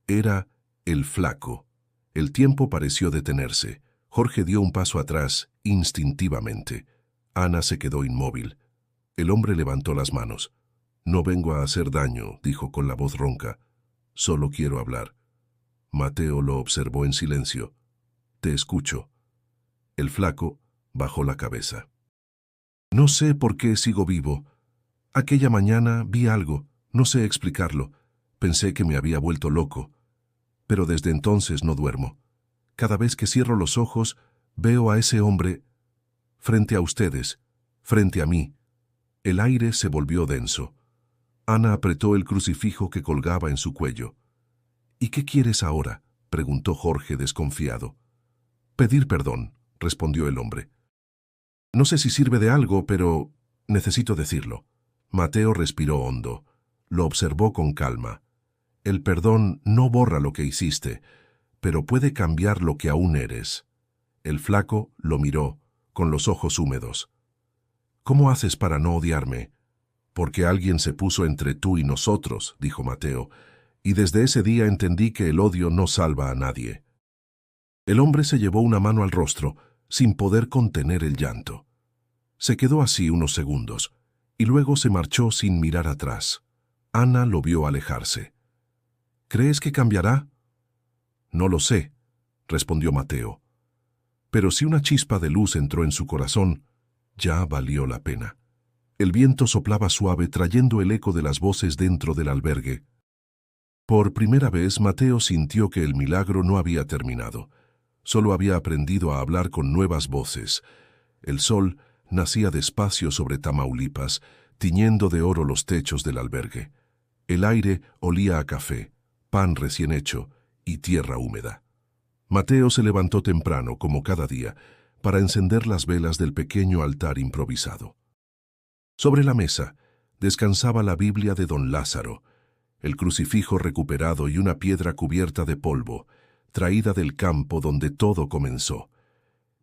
Era el Flaco. El tiempo pareció detenerse. Jorge dio un paso atrás, instintivamente. Ana se quedó inmóvil. El hombre levantó las manos. «No vengo a hacer daño», dijo con la voz ronca. «Solo quiero hablar». Mateo lo observó en silencio. «Te escucho». El Flaco bajó la cabeza. «No sé por qué sigo vivo. Aquella mañana vi algo, no sé explicarlo. Pensé que me había vuelto loco. Pero desde entonces no duermo. Cada vez que cierro los ojos, veo a ese hombre frente a ustedes, frente a mí». El aire se volvió denso. Ana apretó el crucifijo que colgaba en su cuello. «¿Y qué quieres ahora?», preguntó Jorge desconfiado. «Pedir perdón», respondió el hombre. «No sé si sirve de algo, pero necesito decirlo». Mateo respiró hondo. Lo observó con calma. «El perdón no borra lo que hiciste, pero puede cambiar lo que aún eres». El Flaco lo miró, con los ojos húmedos. «¿Cómo haces para no odiarme?» «Porque alguien se puso entre tú y nosotros», dijo Mateo, «y desde ese día entendí que el odio no salva a nadie». El hombre se llevó una mano al rostro, sin poder contener el llanto. Se quedó así unos segundos, y luego se marchó sin mirar atrás. Ana lo vio alejarse. «¿Crees que cambiará?» «No lo sé», respondió Mateo. «Pero si una chispa de luz entró en su corazón, ya valió la pena». El viento soplaba suave, trayendo el eco de las voces dentro del albergue. Por primera vez, Mateo sintió que el milagro no había terminado. Solo había aprendido a hablar con nuevas voces. El sol nacía despacio sobre Tamaulipas, tiñendo de oro los techos del albergue. El aire olía a café, pan recién hecho y tierra húmeda. Mateo se levantó temprano, como cada día, para encender las velas del pequeño altar improvisado. Sobre la mesa descansaba la Biblia de don Lázaro, el crucifijo recuperado y una piedra cubierta de polvo, traída del campo donde todo comenzó.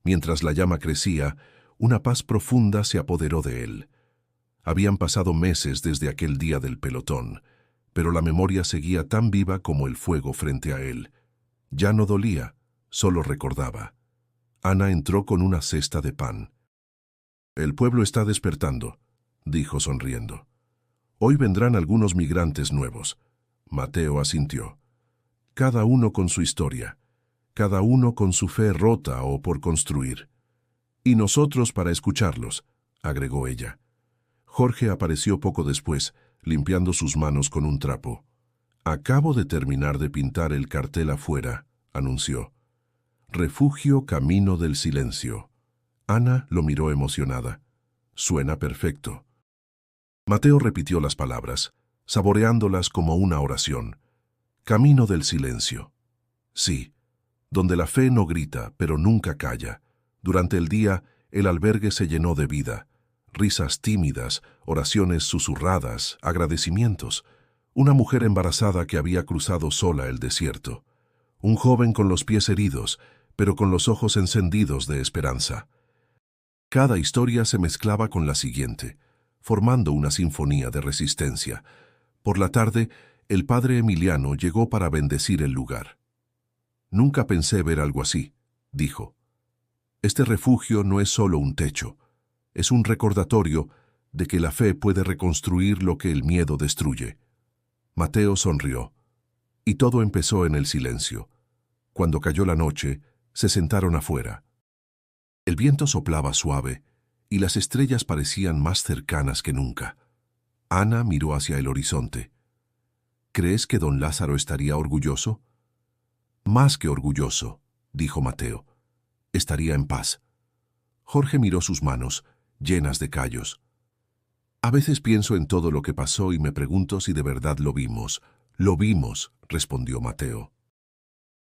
Mientras la llama crecía, una paz profunda se apoderó de él. Habían pasado meses desde aquel día del pelotón, pero la memoria seguía tan viva como el fuego frente a él. Ya no dolía, solo recordaba. Ana entró con una cesta de pan. «El pueblo está despertando», dijo sonriendo. «Hoy vendrán algunos migrantes nuevos». Mateo asintió. «Cada uno con su historia, cada uno con su fe rota o por construir. Y nosotros para escucharlos», agregó ella. Jorge apareció poco después, limpiando sus manos con un trapo. «Acabo de terminar de pintar el cartel afuera», anunció. «Refugio Camino del Silencio». Ana lo miró emocionada. «Suena perfecto». Mateo repitió las palabras, saboreándolas como una oración. Camino del silencio. Sí, donde la fe no grita, pero nunca calla. Durante el día, el albergue se llenó de vida. risas tímidas, oraciones susurradas, agradecimientos. Una mujer embarazada que había cruzado sola el desierto. Un joven con los pies heridos, pero con los ojos encendidos de esperanza. Cada historia se mezclaba con la siguiente, formando una sinfonía de resistencia. Por la tarde, el padre Emiliano llegó para bendecir el lugar. «Nunca pensé ver algo así», dijo. «Este refugio no es solo un techo, es un recordatorio de que la fe puede reconstruir lo que el miedo destruye». Mateo sonrió, y todo empezó en el silencio. Cuando cayó la noche, se sentaron afuera. El viento soplaba suave, y las estrellas parecían más cercanas que nunca. Ana miró hacia el horizonte. «¿Crees que don Lázaro estaría orgulloso?» «Más que orgulloso», dijo Mateo. «Estaría en paz». Jorge miró sus manos, llenas de callos. «A veces pienso en todo lo que pasó y me pregunto si de verdad lo vimos». «Lo vimos», respondió Mateo.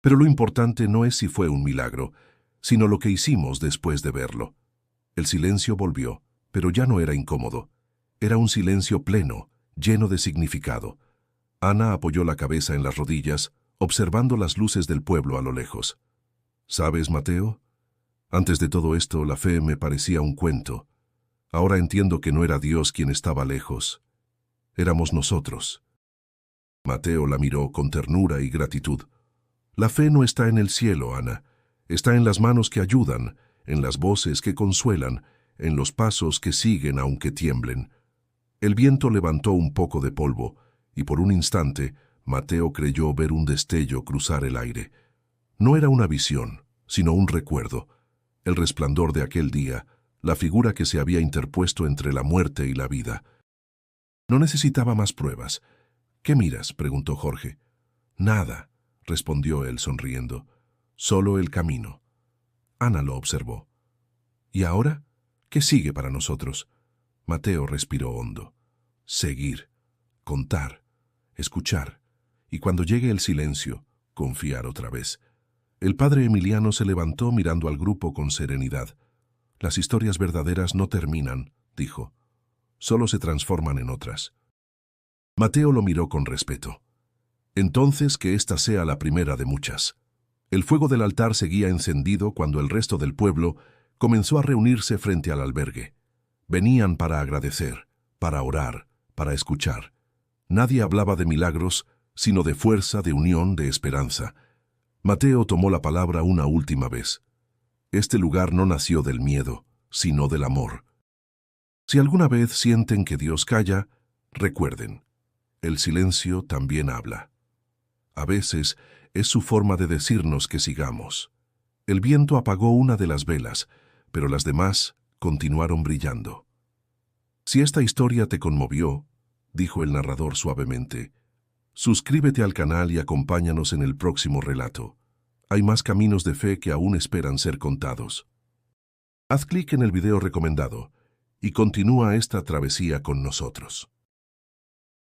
«Pero lo importante no es si fue un milagro, sino lo que hicimos después de verlo». El silencio volvió, pero ya no era incómodo. Era un silencio pleno, lleno de significado. Ana apoyó la cabeza en las rodillas, observando las luces del pueblo a lo lejos. «¿Sabes, Mateo? Antes de todo esto, la fe me parecía un cuento. Ahora entiendo que no era Dios quien estaba lejos. Éramos nosotros». Mateo la miró con ternura y gratitud. «La fe no está en el cielo, Ana. Está en las manos que ayudan, en las voces que consuelan, en los pasos que siguen aunque tiemblen». El viento levantó un poco de polvo, y por un instante Mateo creyó ver un destello cruzar el aire. No era una visión, sino un recuerdo. El resplandor de aquel día, la figura que se había interpuesto entre la muerte y la vida. No necesitaba más pruebas. «¿Qué miras?», preguntó Jorge. «Nada», respondió él sonriendo. «Solo el camino». Ana lo observó. «¿Y ahora? ¿Qué sigue para nosotros?» Mateo respiró hondo. «Seguir, contar, escuchar, y cuando llegue el silencio, confiar otra vez». El padre Emiliano se levantó mirando al grupo con serenidad. «Las historias verdaderas no terminan», dijo. «Solo se transforman en otras». Mateo lo miró con respeto. «Entonces que esta sea la primera de muchas». El fuego del altar seguía encendido cuando el resto del pueblo comenzó a reunirse frente al albergue. Venían para agradecer, para orar, para escuchar. Nadie hablaba de milagros, sino de fuerza, de unión, de esperanza. Mateo tomó la palabra una última vez. «Este lugar no nació del miedo, sino del amor». Si alguna vez sienten que Dios calla, recuerden, el silencio también habla. A veces es su forma de decirnos que sigamos. El viento apagó una de las velas, pero las demás continuaron brillando. Si esta historia te conmovió, dijo el narrador suavemente, suscríbete al canal y acompáñanos en el próximo relato. Hay más caminos de fe que aún esperan ser contados. Haz clic en el video recomendado y continúa esta travesía con nosotros.